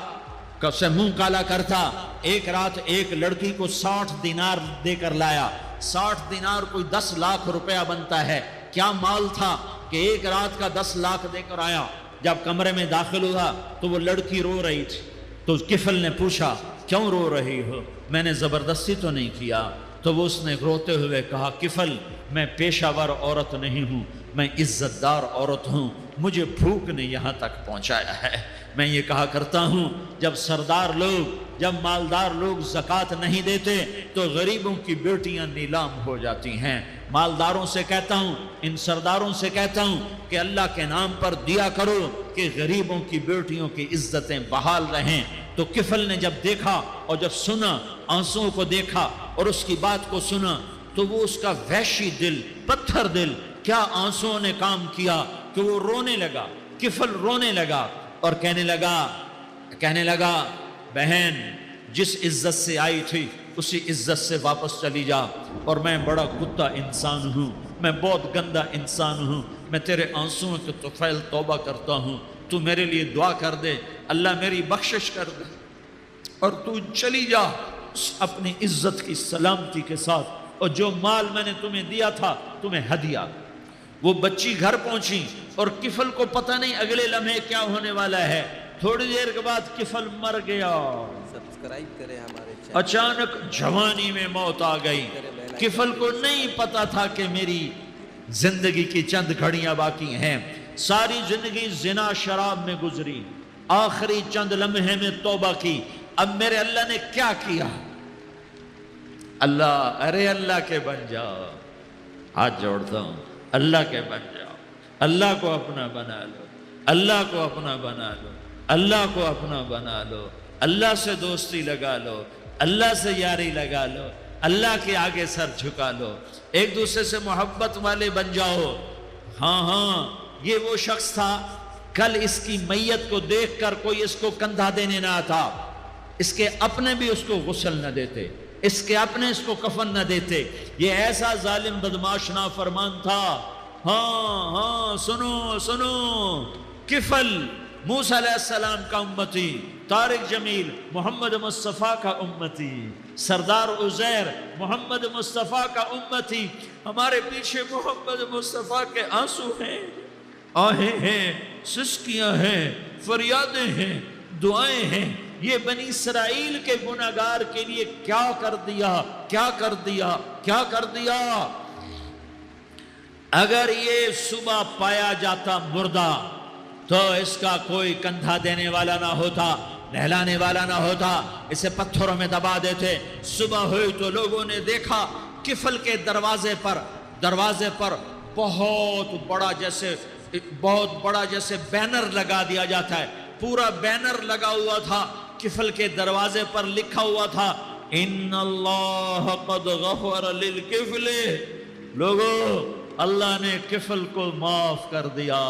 Speaker 1: سے منہ کالا کرتا۔ ایک رات ایک لڑکی کو 60 دینار دے کر لایا۔ 60 دینار کوئی 10 لاکھ روپیہ بنتا ہے۔ کیا مال تھا کہ ایک رات کا 10 لاکھ دے کر آیا۔ جب کمرے میں داخل ہوا تو وہ لڑکی رو رہی تھی، تو کفل نے پوچھا کیوں رو رہی ہو؟ میں نے زبردستی تو نہیں کیا۔ تو وہ اس نے روتے ہوئے کہا کفل میں پیشہ ور عورت نہیں ہوں، میں عزت دار عورت ہوں، مجھے بھوک نے یہاں تک پہنچایا ہے۔ میں یہ کہا کرتا ہوں جب سردار لوگ، جب مالدار لوگ زکوٰۃ نہیں دیتے تو غریبوں کی بیٹیاں نیلام ہو جاتی ہیں۔ مالداروں سے کہتا ہوں، ان سرداروں سے کہتا ہوں کہ اللہ کے نام پر دیا کرو کہ غریبوں کی بیٹیوں کی عزتیں بحال رہیں۔ تو کفل نے جب دیکھا اور جب سنا، آنسوؤں کو دیکھا اور اس کی بات کو سنا، تو وہ اس کا وحشی دل، پتھر دل، کیا آنسوؤں نے کام کیا کہ وہ رونے لگا۔ کفل رونے لگا اور کہنے لگا بہن جس عزت سے آئی تھی اسی عزت سے واپس چلی جا، اور میں بڑا کتا انسان ہوں، میں بہت گندا انسان ہوں، میں تیرے آنسوؤں کے طفیل توبہ کرتا ہوں، تو میرے لیے دعا کر دے، اللہ میری بخشش کر دے، اور تو چلی جا اپنی عزت کی سلامتی کے ساتھ، اور جو مال میں نے تمہیں دیا تھا تمہیں ہدیہ۔ وہ بچی گھر پہنچی اور کفل کو پتہ نہیں اگلے لمحے کیا ہونے والا ہے۔ تھوڑی دیر کے بعد کفل مر گیا۔
Speaker 2: سبسکرائب کریں ہمارے چینل۔
Speaker 1: اچانک جوانی میں موت آ گئی۔ کفل کو نہیں پتا تھا کہ میری زندگی کی چند گھڑیاں باقی ہیں۔ ساری زندگی زنا شراب میں گزری، آخری چند لمحے میں توبہ کی۔ اب میرے اللہ نے کیا کیا؟ اللہ، ارے اللہ کے بن جاؤ، ہاتھ جوڑتا ہوں، اللہ کے بن جاؤ، اللہ کو اپنا بنا لو، اللہ کو اپنا بنا لو، اللہ کو اپنا بنا لو، اللہ سے دوستی لگا لو، اللہ سے یاری لگا لو، اللہ کے آگے سر جھکا لو، ایک دوسرے سے محبت والے بن جاؤ۔ ہاں ہاں، یہ وہ شخص تھا، کل اس کی میت کو دیکھ کر کوئی اس کو کندھا دینے نہ آتا، اس کے اپنے بھی اس کو غسل نہ دیتے، اس کے اپنے اس کو کفن نہ دیتے، یہ ایسا ظالم بدماش نافرمان تھا۔ ہاں ہاں، سنو سنو، کفل موسیٰ علیہ السلام کا امتی، طارق جمیل محمد مصطفیٰ کا امتی، سردار عزیر محمد مصطفیٰ کا امتی، ہمارے پیچھے محمد مصطفیٰ کے آنسو ہیں، آہیں ہیں، سسکیاں ہیں، فریادیں ہیں، دعائیں ہیں۔ یہ بنی اسرائیل کے گناہگار کے لیے کیا کر دیا، کیا کر دیا، کیا کر دیا۔ اگر یہ صبح پایا جاتا مردہ تو اس کا کوئی کندھا دینے والا نہ ہوتا، نہلانے والا نہ ہوتا، اسے پتھروں میں دبا دیتے۔ صبح ہوئی تو لوگوں نے دیکھا کفل کے دروازے پر بہت بڑا جیسے بینر لگا دیا جاتا ہے، پورا بینر لگا ہوا تھا، کفل کے دروازے پر لکھا ہوا تھا ان اللہ قد غفر للکفل، لوگوں اللہ نے کفل کو معاف کر دیا۔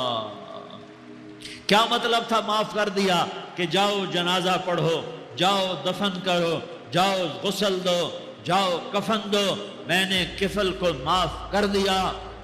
Speaker 1: کیا مطلب تھا معاف کر دیا؟ کہ جاؤ جنازہ پڑھو، جاؤ دفن کرو، جاؤ غسل دو، جاؤ کفن دو، میں نے کفل کو معاف کر دیا۔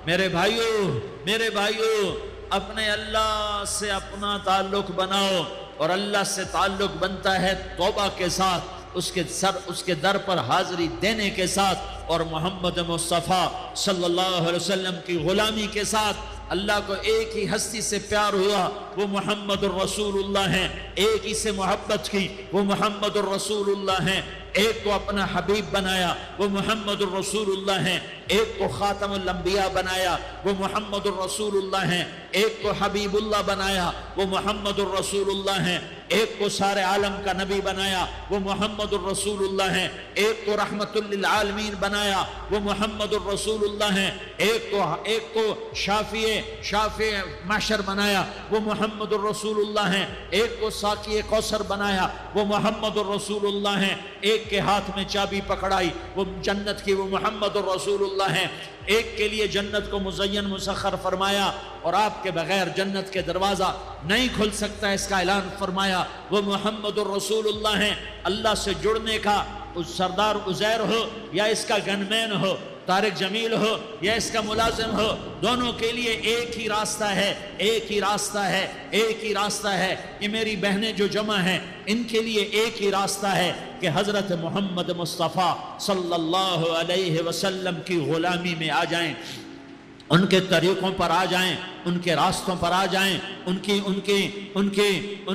Speaker 1: میرے بھائیو، اپنے اللہ سے اپنا تعلق بناؤ، اور اللہ سے تعلق بنتا ہے توبہ کے ساتھ، اس کے در پر حاضری دینے کے ساتھ، اور محمد مصطفیٰ صلی اللہ علیہ وسلم کی غلامی کے ساتھ۔ اللہ کو ایک ہی ہستی سے پیار ہوا، وہ محمد الرسول اللہ ہیں، ایک ہی سے محبت کی، وہ محمد الرسول اللہ ہیں، ایک کو اپنا حبیب بنایا، وہ محمد الرسول اللہ ہیں، ایک کو خاتم الانبیاء بنایا، وہ محمد الرسول اللہ ہیں، ایک کو حبیب اللہ بنایا، وہ محمد الرسول اللہ ہیں، ایک کو سارے عالم کا نبی بنایا، وہ محمد الرسول اللہ ہیں، ایک کو رحمت للعالمین بنایا، وہ محمد الرسول اللہ ہیں، ایک کو شافع محشر بنایا، وہ محمد الرسول اللہ ہیں، ایک کو ساقی کوثر بنایا، وہ محمد الرسول اللہ ہیں، ایک کے ہاتھ میں چابی پکڑائی، وہ جنت کی، وہ محمد الرسول اللہ ہیں، ایک کے لیے جنت کو مزین مسخر فرمایا اور آپ کے بغیر جنت کے دروازہ نہیں کھل سکتا، اس کا اعلان فرمایا، وہ محمد الرسول اللہ ہیں۔ اللہ سے جڑنے کا سردار عزیر ہو یا اس کا گنمین ہو، طارق جمیل ہو یا اس کا ملازم ہو، دونوں کے لیے ایک ہی راستہ ہے، ایک ہی راستہ ہے، ایک ہی راستہ ہے۔ یہ میری بہنیں جو جمع ہیں ان کے لیے ایک ہی راستہ ہے کہ حضرت محمد مصطفیٰ صلی اللہ علیہ وسلم کی غلامی میں آ جائیں، ان کے طریقوں پر آ جائیں، ان کے راستوں پر آ جائیں، ان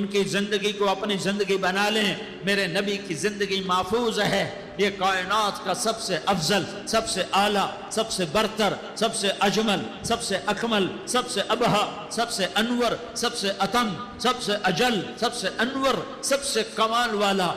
Speaker 1: کی زندگی کو اپنی زندگی بنا لیں۔ میرے نبی کی زندگی محفوظ ہے، یہ کائنات کا سب سے افضل، سب سے اعلیٰ، سب سے برتر، سب سے اجمل، سب سے اکمل، سب سے ابہا، سب سے انور، سب سے اتم، سب سے اجل، سب سے انور، سب سے کمال والا،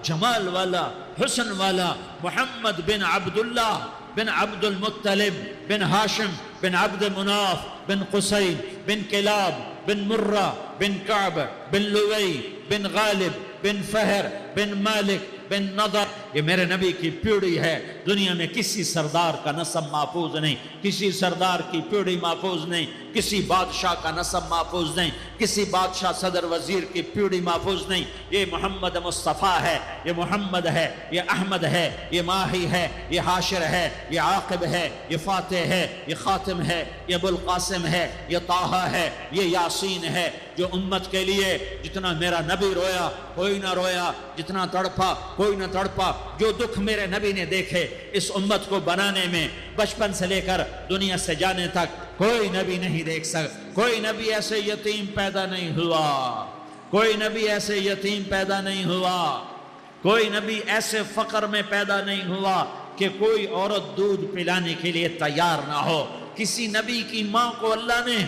Speaker 1: جمال والا، حسن والا محمد بن عبداللہ بن عبد المطلب بن ہاشم بن عبد مناف بن قصی بن کلاب بن مرہ بن کعب بن لوی بن غالب بن فہر بن مالک بن نضر، یہ میرے نبی کی پیڑھی ہے۔ دنیا میں کسی سردار کا نسب محفوظ نہیں، کسی سردار کی پیڑھی محفوظ نہیں، کسی بادشاہ کا نسب محفوظ نہیں، کسی بادشاہ صدر وزیر کی پیڑھی محفوظ نہیں۔ یہ محمد مصطفیٰ ہے، یہ محمد ہے، یہ احمد ہے، یہ ماہی ہے، یہ حاشر ہے، یہ عاقب ہے، یہ فاتح ہے، یہ خاتم ہے، یہ ابو القاسم ہے، یہ طٰہٰ ہے، یہ یاسین ہے۔ جو امت کے لیے جتنا میرا نبی رویا کوئی نہ رویا، جتنا تڑپا کوئی نہ تڑپا، جو دکھ میرے نبی نے دیکھے اس امت کو بنانے میں، بچپن سے لے کر دنیا سے جانے تک کوئی نبی نہیں دیکھ سکتا۔ کوئی نبی ایسے یتیم پیدا نہیں ہوا، کوئی نبی ایسے یتیم پیدا نہیں ہوا، کوئی نبی ایسے فقر میں پیدا نہیں ہوا کہ کوئی عورت دودھ پلانے کے لیے تیار نہ ہو۔ کسی نبی کی ماں کو اللہ نے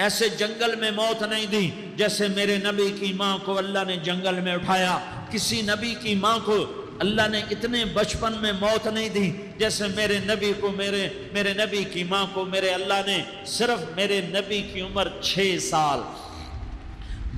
Speaker 1: ایسے جنگل میں موت نہیں دی جیسے میرے نبی کی ماں کو اللہ نے جنگل میں اٹھایا۔ کسی نبی کی ماں کو اللہ نے اتنے بچپن میں موت نہیں دی جیسے میرے نبی کو میرے نبی کی ماں کو میرے اللہ نے صرف میرے نبی کی عمر 6 سال،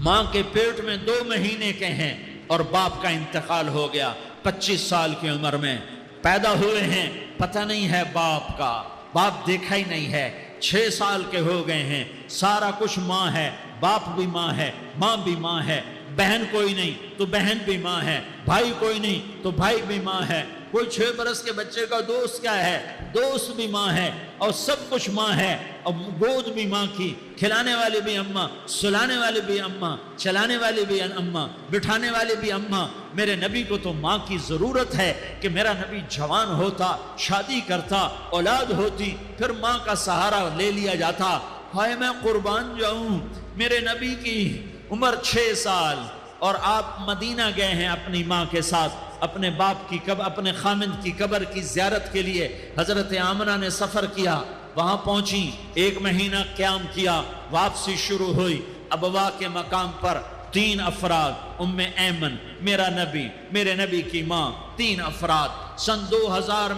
Speaker 1: ماں کے پیٹ میں 2 مہینے کے ہیں اور باپ کا انتقال ہو گیا 25 سال کی عمر میں پیدا ہوئے ہیں، پتہ نہیں ہے باپ کا، باپ دیکھا ہی نہیں ہے، 6 سال کے ہو گئے ہیں، سارا کچھ ماں ہے، باپ بھی ماں ہے، ماں بھی ماں ہے، بہن کوئی نہیں تو بہن بھی ماں ہے، بھائی کوئی نہیں تو بھائی بھی ماں ہے، کوئی 6 برس کے بچے کا دوست کیا ہے، دوست بھی ماں ہے، اور سب کچھ ماں ہے، اور گود بھی ماں کی، کھلانے والی بھی اماں، سلانے والی بھی اماں، چلانے والی بھی اماں، بٹھانے والی بھی اماں۔ میرے نبی کو تو ماں کی ضرورت ہے کہ میرا نبی جوان ہوتا، شادی کرتا، اولاد ہوتی، پھر ماں کا سہارا لے لیا جاتا۔ ہائے میں قربان جاؤں، میرے نبی کی عمر 6 سال اور آپ مدینہ گئے ہیں اپنی ماں کے ساتھ، اپنے باپ کی اپنے خامند کی قبر کی زیارت کے لیے حضرت آمنہ نے سفر کیا، وہاں پہنچی، 1 مہینہ قیام کیا، واپسی شروع ہوئی، ابوا کے مقام پر 3 افراد، ام ایمن، میرا نبی، میرے نبی کی ماں، 3 افراد۔ سن 2000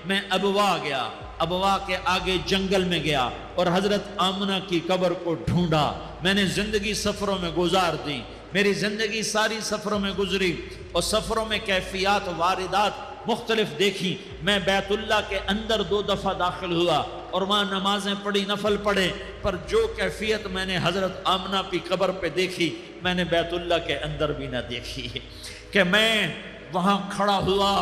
Speaker 1: میں ابوا گیا، ابوا کے آگے جنگل میں گیا اور حضرت آمنہ کی قبر کو ڈھونڈا۔ میں نے زندگی سفروں میں گزار دی، میری زندگی ساری سفروں میں گزری، اور سفروں میں کیفیات واردات مختلف دیکھی۔ میں بیت اللہ کے اندر 2 دفعہ داخل ہوا اور وہاں نمازیں پڑھی، نفل پڑھے، پر جو کیفیت میں نے حضرت آمنہ کی قبر پہ دیکھی میں نے بیت اللہ کے اندر بھی نہ دیکھی، کہ میں وہاں کھڑا ہوا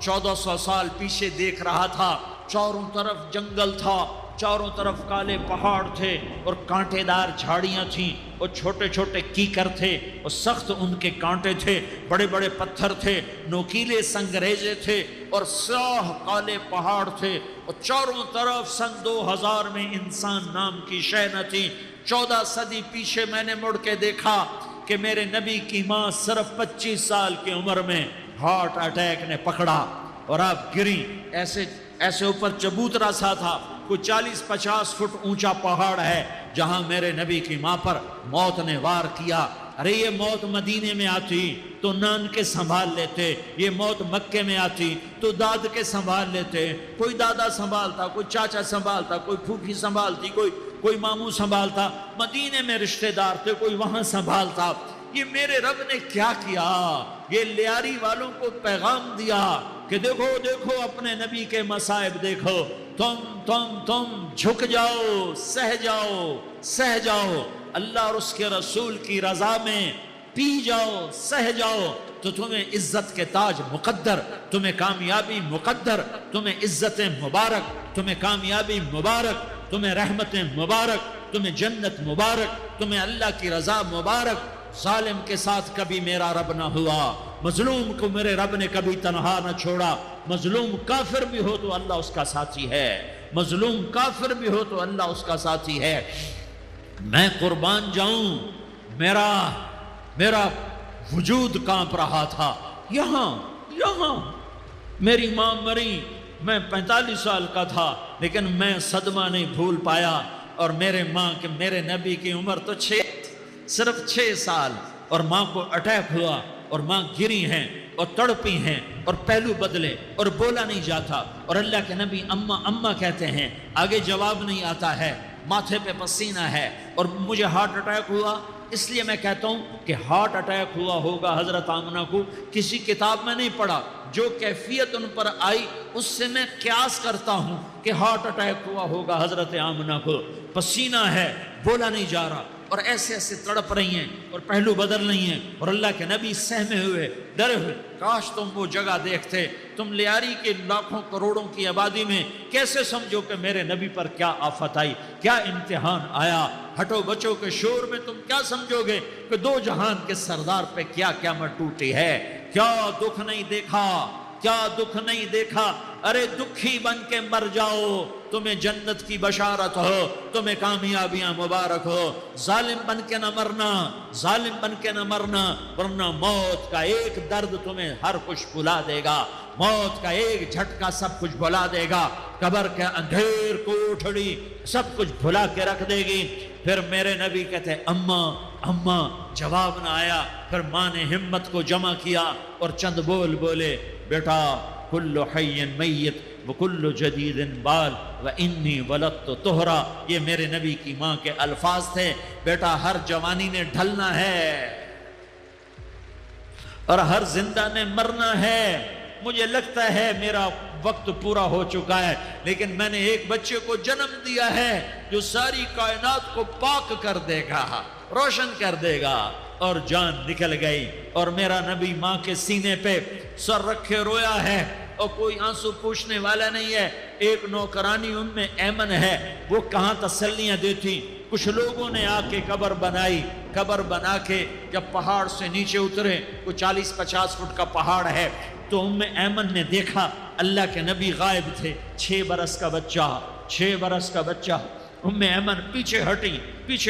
Speaker 1: 1400 سال پیچھے دیکھ رہا تھا، چاروں طرف جنگل تھا، چاروں طرف کالے پہاڑ تھے اور کانٹے دار جھاڑیاں تھیں اور چھوٹے چھوٹے کیکر تھے اور سخت ان کے کانٹے تھے، بڑے بڑے پتھر تھے، نوکیلے سنگریزے تھے اور سیاہ کالے پہاڑ تھے، اور چاروں طرف سن 2000 میں انسان نام کی شے نہ تھی۔ 14 صدی پیچھے میں نے مڑ کے دیکھا کہ میرے نبی کی ماں صرف 25 سال کی عمر میں ہارٹ اٹیک نے پکڑا اور آپ گری، ایسے اوپر چبوترا سا تھا، کوئی 40-50 فٹ اونچا پہاڑ ہے جہاں میرے نبی کی ماں پر موت نے وار کیا۔ ارے یہ موت مدینے میں آتی تو نان کے سنبھال لیتے، یہ موت مکے میں آتی تو داد کے سنبھال لیتے، کوئی دادا سنبھالتا، کوئی چاچا سنبھالتا، کوئی پھوپھی سنبھالتی، کوئی ماموں سنبھالتا، مدینے میں رشتہ دار تھے، کوئی وہاں سنبھالتا۔ یہ میرے رب نے کیا کیا؟ یہ لیاری والوں کو پیغام دیا کہ دیکھو دیکھو اپنے نبی کے مصائب دیکھو، تم جھک جاؤ، سہ جاؤ، اللہ اور اس کے رسول کی رضا میں پی جاؤ، سہ جاؤ، تو تمہیں عزت کے تاج مقدر، تمہیں کامیابی مقدر، تمہیں عزتیں مبارک، تمہیں کامیابی مبارک، تمہیں رحمتیں مبارک، تمہیں جنت مبارک، تمہیں اللہ کی رضا مبارک۔ ظالم کے ساتھ کبھی میرا رب نہ ہوا، مظلوم کو میرے رب نے کبھی تنہا نہ چھوڑا۔ مظلوم کافر بھی ہو تو اللہ اس کا ساتھی ہے، مظلوم کافر بھی ہو تو اللہ اس کا ساتھی ہے۔ میں قربان جاؤں، میرا وجود کانپ رہا تھا۔ یہاں میری ماں مری، میں 45 سال کا تھا، لیکن میں صدمہ نہیں بھول پایا، اور میرے نبی کی عمر تو صرف 6 سال، اور ماں کو اٹیک ہوا اور ماں گری ہیں اور تڑپی ہیں اور پہلو بدلے اور بولا نہیں جاتا، اور اللہ کے نبی اماں کہتے ہیں، آگے جواب نہیں آتا ہے، ماتھے پہ پسینہ ہے، اور مجھے ہارٹ اٹیک ہوا۔ اس لیے میں کہتا ہوں کہ ہارٹ اٹیک ہوا ہوگا حضرت آمنہ کو، کسی کتاب میں نہیں پڑھا، جو کیفیت ان پر آئی اس سے میں قیاس کرتا ہوں کہ ہارٹ اٹیک ہوا ہوگا حضرت آمنہ کو۔ پسینہ ہے، بولا نہیں جا رہا، اور ایسے تڑپ رہی ہیں اور پہلو بدل رہی ہیں، اور اللہ کے نبی سہمے ہوئے، ڈرے ہوئے۔ کاش تم وہ جگہ دیکھتے، تم لیاری کے لاکھوں کروڑوں کی آبادی میں کیسے سمجھو کہ میرے نبی پر کیا آفت آئی، کیا امتحان آیا۔ ہٹو بچوں کے شور میں تم کیا سمجھو گے کہ 2 جہان کے سردار پہ کیا قیامت ٹوٹی ہے، کیا دکھ نہیں دیکھا، کیا دکھ نہیں دیکھا۔ ارے دکھی بن کے مر جاؤ، تمہیں جنت کی بشارت ہو، تمہیں کامیابیاں مبارک ہو۔ ظالم بن کے نہ مرنا، ظالم بن کے نہ مرنا، ورنہ موت کا ایک درد تمہیں ہر کچھ بھلا دے گا، موت کا ایک جھٹکا سب کچھ بھلا دے گا، قبر کے اندھیر کوٹھڑی سب کچھ بھلا کے رکھ دے گی۔ پھر میرے نبی کہتے اماں، جواب نہ آیا۔ پھر ماں نے ہمت کو جمع کیا اور چند بول بولے، بیٹا کل حی میت وکل جدید بال وانی ولدت طہرا، یہ میرے نبی کی ماں کے الفاظ تھے۔ بیٹا ہر جوانی نے ڈھلنا ہے اور ہر زندہ نے مرنا ہے۔ مجھے لگتا ہے میرا وقت پورا ہو چکا ہے، لیکن میں نے ایک بچے کو جنم دیا ہے جو ساری کائنات کو پاک کر دے گا، روشن کر دے گا۔ اور جان نکل گئی، اور میرا نبی ماں کے سینے پہ سر رکھے رویا ہے، اور کوئی آنسو پوچھنے والا نہیں ہے۔ ایک نوکرانی ام ایمن ہے، وہ کہاں تسلیاں دیتی۔ کچھ لوگوں نے آ کے قبر بنائی، قبر بنا کے جب پہاڑ سے نیچے اترے، کوئی 40-50 فٹ کا پہاڑ ہے، تو ام ایمن نے دیکھا اللہ کے نبی غائب تھے، 6 برس کا بچہ، 6 برس کا بچہ۔ ام ایمن پیچھے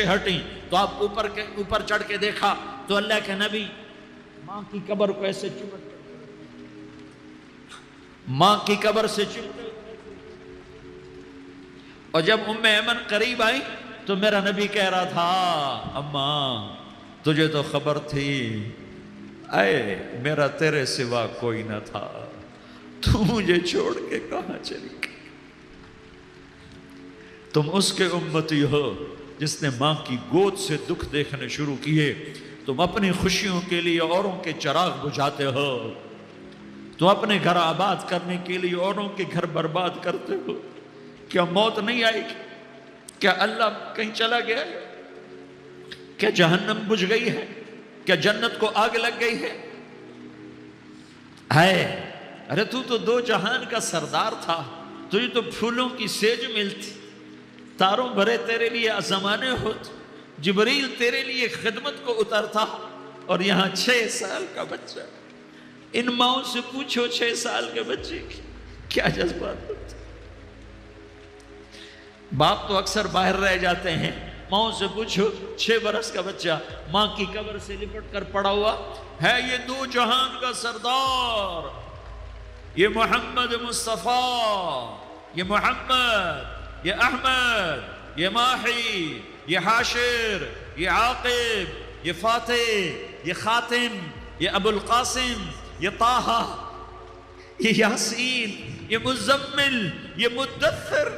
Speaker 1: ہٹیں تو آپ اوپر چڑھ کے دیکھا تو اللہ کے نبی ماں کی قبر کو ایسے چمٹ، ماں کی قبر سے چمٹے، اور جب ام ایمن قریب آئی تو میرا نبی کہہ رہا تھا اماں تجھے تو خبر تھی، اے میرا تیرے سوا کوئی نہ تھا، تو مجھے چھوڑ کے کہاں چلی گئی؟ تم اس کے امتی ہو جس نے ماں کی گود سے دکھ دیکھنے شروع کیے، تم اپنی خوشیوں کے لیے اوروں کے چراغ بجھاتے ہو، تم اپنے گھر آباد کرنے کے لیے اوروں کے گھر برباد کرتے ہو۔ کیا موت نہیں آئے گی؟ کیا اللہ کہیں چلا گیا ہے؟ کیا جہنم بجھ گئی ہے؟ کیا جنت کو آگ لگ گئی ہے؟ ارے تو 2 جہان کا سردار تھا، تجھے تو پھولوں کی سیج ملتی، تاروں بھرے تیرے لیے زمانے ہوتے، جبریل تیرے لیے خدمت کو اترتا، اور یہاں 6 سال کا بچہ۔ ان ماؤں سے پوچھو 6 سال کے بچے کی کیا جذبات ہوتے۔ باپ تو اکثر باہر رہ جاتے ہیں، ماؤں سے پوچھو 6 برس کا بچہ ماں کی قبر سے لپٹ کر پڑا ہوا ہے۔ یہ 2 جہان کا سردار، یہ محمد مصطفیٰ، یہ محمد، یہ احمد، یہ ماحی، یہ حاشر، یہ عاقب، یہ فاتح، یہ خاتم، یہ ابو القاسم، یہ طٰہٰ، یہ یاسین، یہ مزمل، یہ مدثر،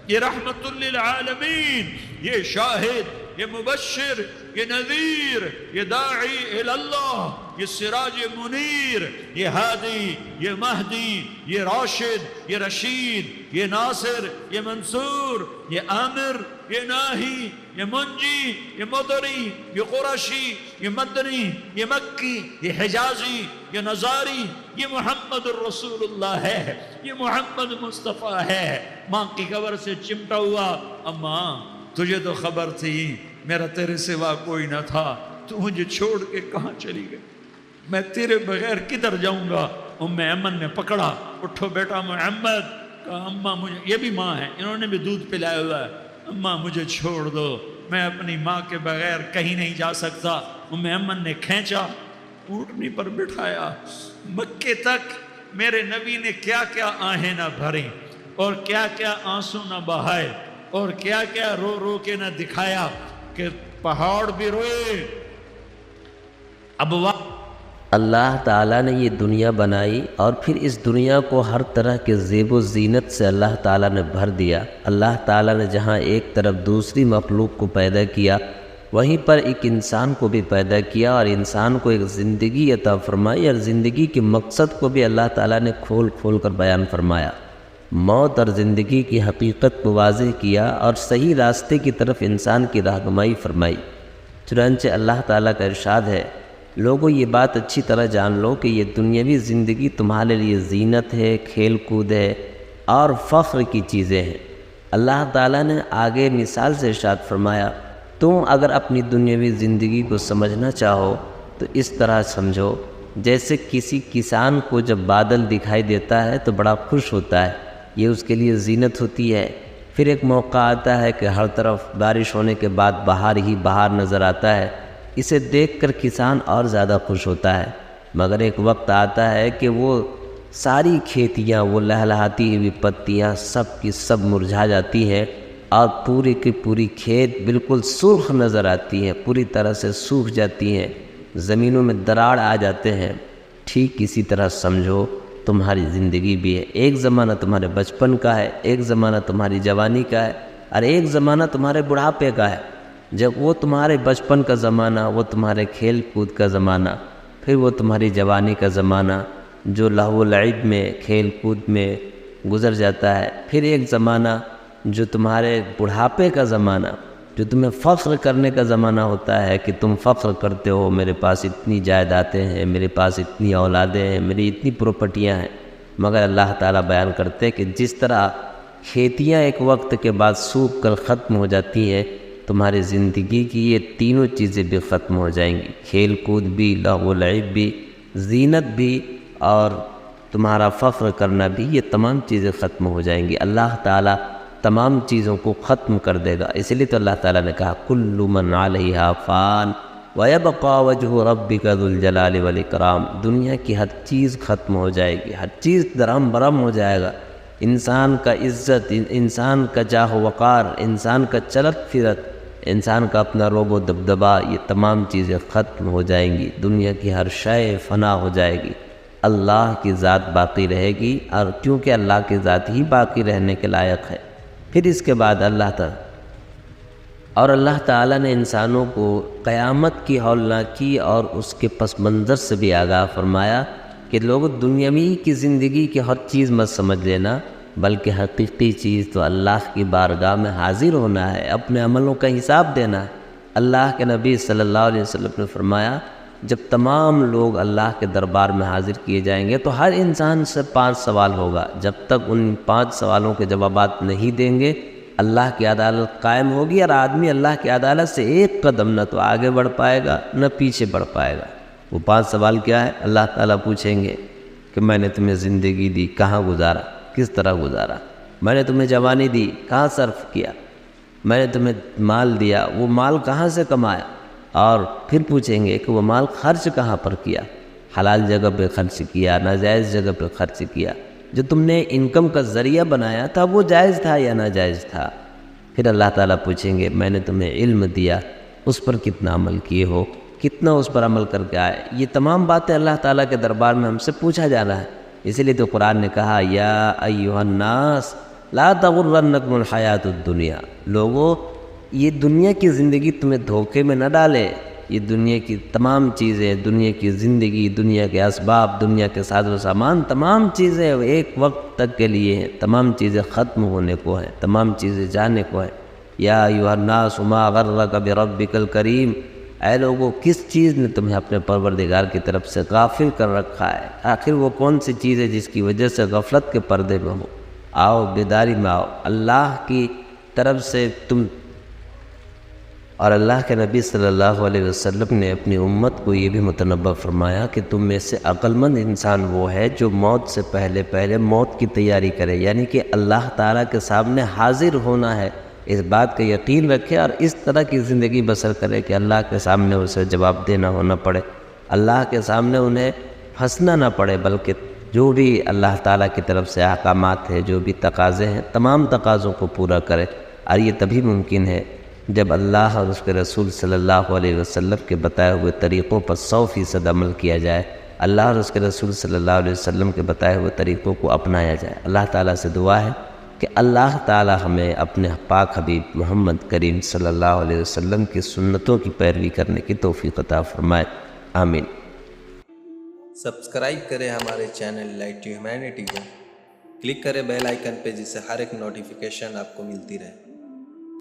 Speaker 1: یہ رحمت للعالمین، یہ شاہد، یہ مبشر، یہ نذیر، یہ داعی اللہ، یہ سراج منیر، یہ ہادی، یہ مہدی، یہ راشد، یہ رشید، یہ ناصر، یہ منصور، یہ عامر، یہ ناہی، یہ منجی، یہ مدری، یہ قرشی، یہ مدنی، یہ مکی، یہ حجازی، یہ نظاری، یہ محمد الرسول اللہ ہے، یہ محمد مصطفیٰ ہے۔ ماں کی قبر سے چمٹا ہوا، اماں تجھے تو خبر تھی میرا تیرے سوا کوئی نہ تھا، تو مجھے چھوڑ کے کہاں چلی گئی؟ میں تیرے بغیر کدھر جاؤں گا؟ ام ایمن نے پکڑا، اٹھو بیٹا محمد، کہا اماں مجھے، یہ بھی ماں ہے، انہوں نے بھی دودھ پلایا ہوا ہے، اماں مجھے چھوڑ دو، میں اپنی ماں کے بغیر کہیں نہیں جا سکتا۔ ام ایمن نے کھینچا، اونٹنی پر بٹھایا، مکے تک میرے نبی نے کیا کیا آہیں نہ بھریں، اور کیا کیا آنسو نہ بہائے، اور کیا کیا رو رو کے نہ دکھایا کہ پہاڑ بھی روئے۔ اب
Speaker 3: اللہ تعالیٰ نے یہ دنیا بنائی اور پھر اس دنیا کو ہر طرح کے زیب و زینت سے اللہ تعالیٰ نے بھر دیا۔ اللہ تعالیٰ نے جہاں ایک طرف دوسری مخلوق کو پیدا کیا، وہیں پر ایک انسان کو بھی پیدا کیا، اور انسان کو ایک زندگی عطا فرمائی، اور زندگی کے مقصد کو بھی اللہ تعالیٰ نے کھول کھول کر بیان فرمایا۔ موت اور زندگی کی حقیقت کو واضح کیا اور صحیح راستے کی طرف انسان کی رہنمائی فرمائی۔ چنانچہ اللہ تعالیٰ کا ارشاد ہے، لوگوں یہ بات اچھی طرح جان لو کہ یہ دنیاوی زندگی تمہارے لیے زینت ہے، کھیل کود ہے اور فخر کی چیزیں ہیں۔ اللہ تعالیٰ نے آگے مثال سے ارشاد فرمایا، تم اگر اپنی دنیاوی زندگی کو سمجھنا چاہو تو اس طرح سمجھو جیسے کسی کسان کو جب بادل دکھائی دیتا ہے تو بڑا خوش ہوتا ہے، یہ اس کے لیے زینت ہوتی ہے۔ پھر ایک موقع آتا ہے کہ ہر طرف بارش ہونے کے بعد بہار ہی بہار نظر آتا ہے، اسے دیکھ کر کسان اور زیادہ خوش ہوتا ہے۔ مگر ایک وقت آتا ہے کہ وہ ساری کھیتیاں، وہ لہلہاتی ہوئی پتیاں سب کی سب مرجھا جاتی ہیں، اور پوری کی پوری کھیت بالکل سرخ نظر آتی ہے، پوری طرح سے سوکھ جاتی ہیں، زمینوں میں دراڑ آ جاتے ہیں۔ ٹھیک اسی طرح سمجھو تمہاری زندگی بھی ہے۔ ایک زمانہ تمہارے بچپن کا ہے، ایک زمانہ تمہاری جوانی کا ہے، اور ایک زمانہ تمہارے بڑھاپے کا ہے۔ جب وہ تمہارے بچپن کا زمانہ، وہ تمہارے کھیل کود کا زمانہ، پھر وہ تمہاری جوانی کا زمانہ جو لہو و لعب میں، کھیل کود میں گزر جاتا ہے، پھر ایک زمانہ جو تمہارے بڑھاپے کا زمانہ، جو تمہیں فخر کرنے کا زمانہ ہوتا ہے کہ تم فخر کرتے ہو میرے پاس اتنی جائیدادیں ہیں، میرے پاس اتنی اولادیں ہیں، میری اتنی پراپرٹیاں ہیں۔ مگر اللہ تعالیٰ بیان کرتے کہ جس طرح کھیتیاں ایک وقت کے بعد سوکھ کر ختم ہو جاتی ہیں، تمہاری زندگی کی یہ تینوں چیزیں بھی ختم ہو جائیں گی، کھیل کود بھی، لہو و لعب بھی، زینت بھی، اور تمہارا فخر کرنا بھی، یہ تمام چیزیں ختم ہو جائیں گی۔ اللہ تعالیٰ تمام چیزوں کو ختم کر دے گا۔ اس لیے تو اللہ تعالیٰ نے کہا کل من علیہا فان ویبقى وجہ ربک ذو الجلال والاکرام۔ دنیا کی ہر چیز ختم ہو جائے گی، ہر چیز درہم برہم ہو جائے گا۔ انسان کا عزت، انسان کا جاہ و وقار، انسان کا چلت پھرت، انسان کا اپنا روب و دبدبا، یہ تمام چیزیں ختم ہو جائیں گی۔ دنیا کی ہر شے فنا ہو جائے گی، اللہ کی ذات باقی رہے گی، اور کیونکہ اللہ کی ذات ہی باقی رہنے کے لائق ہے۔ پھر اس کے بعد اللہ تعالیٰ نے انسانوں کو قیامت کی ہولناکی اور اس کے پس منظر سے بھی آگاہ فرمایا کہ لوگ دنیاوی کی زندگی کی ہر چیز مت سمجھ لینا، بلکہ حقیقی چیز تو اللہ کی بارگاہ میں حاضر ہونا ہے، اپنے عملوں کا حساب دینا ہے۔ اللہ کے نبی صلی اللہ علیہ وسلم نے فرمایا جب تمام لوگ اللہ کے دربار میں حاضر کیے جائیں گے تو ہر انسان سے 5 سوال ہوگا۔ جب تک ان 5 سوالوں کے جوابات نہیں دیں گے، اللہ کی عدالت قائم ہوگی، اور آدمی اللہ کی عدالت سے ایک قدم نہ تو آگے بڑھ پائے گا نہ پیچھے بڑھ پائے گا۔ وہ 5 سوال کیا ہے؟ اللہ تعالیٰ پوچھیں گے کہ میں نے تمہیں زندگی دی، کہاں گزارا، کس طرح گزارا؟ میں نے تمہیں جوانی دی، کہاں صرف کیا؟ میں نے تمہیں مال دیا، وہ مال کہاں سے کمایا؟ اور پھر پوچھیں گے کہ وہ مال خرچ کہاں پر کیا؟ حلال جگہ پہ خرچ کیا، ناجائز جگہ پہ خرچ کیا؟ جو تم نے انکم کا ذریعہ بنایا تھا وہ جائز تھا یا ناجائز تھا؟ پھر اللہ تعالیٰ پوچھیں گے میں نے تمہیں علم دیا، اس پر کتنا عمل کیے ہو، کتنا اس پر عمل کر کے آئے؟ یہ تمام باتیں اللہ تعالیٰ کے دربار میں ہم سے پوچھا جانا ہے۔ اسی لیے تو قرآن نے کہا یا ایھا الناس لا تغرنکم الحیات الدنیا، لوگو یہ دنیا کی زندگی تمہیں دھوکے میں نہ ڈالے۔ یہ دنیا کی تمام چیزیں، دنیا کی زندگی، دنیا کے اسباب، دنیا کے ساز و سامان، تمام چیزیں ایک وقت تک کے لیے ہیں، تمام چیزیں ختم ہونے کو ہیں، تمام چیزیں جانے کو ہیں۔ یا ایھا الناس ما غرک بربک الکریم، اے لوگو کس چیز نے تمہیں اپنے پروردگار کی طرف سے غافل کر رکھا ہے؟ آخر وہ کون سی چیز ہے جس کی وجہ سے غفلت کے پردے میں ہو؟ آؤ بیداری میں آؤ، اللہ کی طرف سے تم۔ اور اللہ کے نبی صلی اللہ علیہ وسلم نے اپنی امت کو یہ بھی متنبہ فرمایا کہ تم میں سے عقل مند انسان وہ ہے جو موت سے پہلے موت کی تیاری کرے، یعنی کہ اللہ تعالیٰ کے سامنے حاضر ہونا ہے، اس بات کا یقین رکھے اور اس طرح کی زندگی بسر کرے کہ اللہ کے سامنے اسے جواب دینا ہونا پڑے، اللہ کے سامنے انہیں پھنسنا نہ پڑے، بلکہ جو بھی اللہ تعالیٰ کی طرف سے احکامات ہیں، جو بھی تقاضے ہیں، تمام تقاضوں کو پورا کرے۔ اور یہ تبھی ممکن ہے جب اللہ اور اس کے رسول صلی اللہ علیہ وسلم کے بتائے ہوئے طریقوں پر 100% عمل کیا جائے، اللہ اور اس کے رسول صلی اللہ علیہ وسلم کے بتائے ہوئے طریقوں کو اپنایا جائے۔ اللہ تعالیٰ سے دعا ہے کہ اللہ تعالیٰ ہمیں اپنے پاک حبیب محمد کریم صلی اللہ علیہ وسلم کی سنتوں کی پیروی کرنے کی توفیق عطا فرمائے، آمین۔
Speaker 2: سبسکرائب کریں ہمارے چینل لائٹ ٹو ہیومینٹی کو، کلک کریں بیل آئیکن پہ جس سے ہر ایک نوٹیفیکیشن آپ کو ملتی رہے۔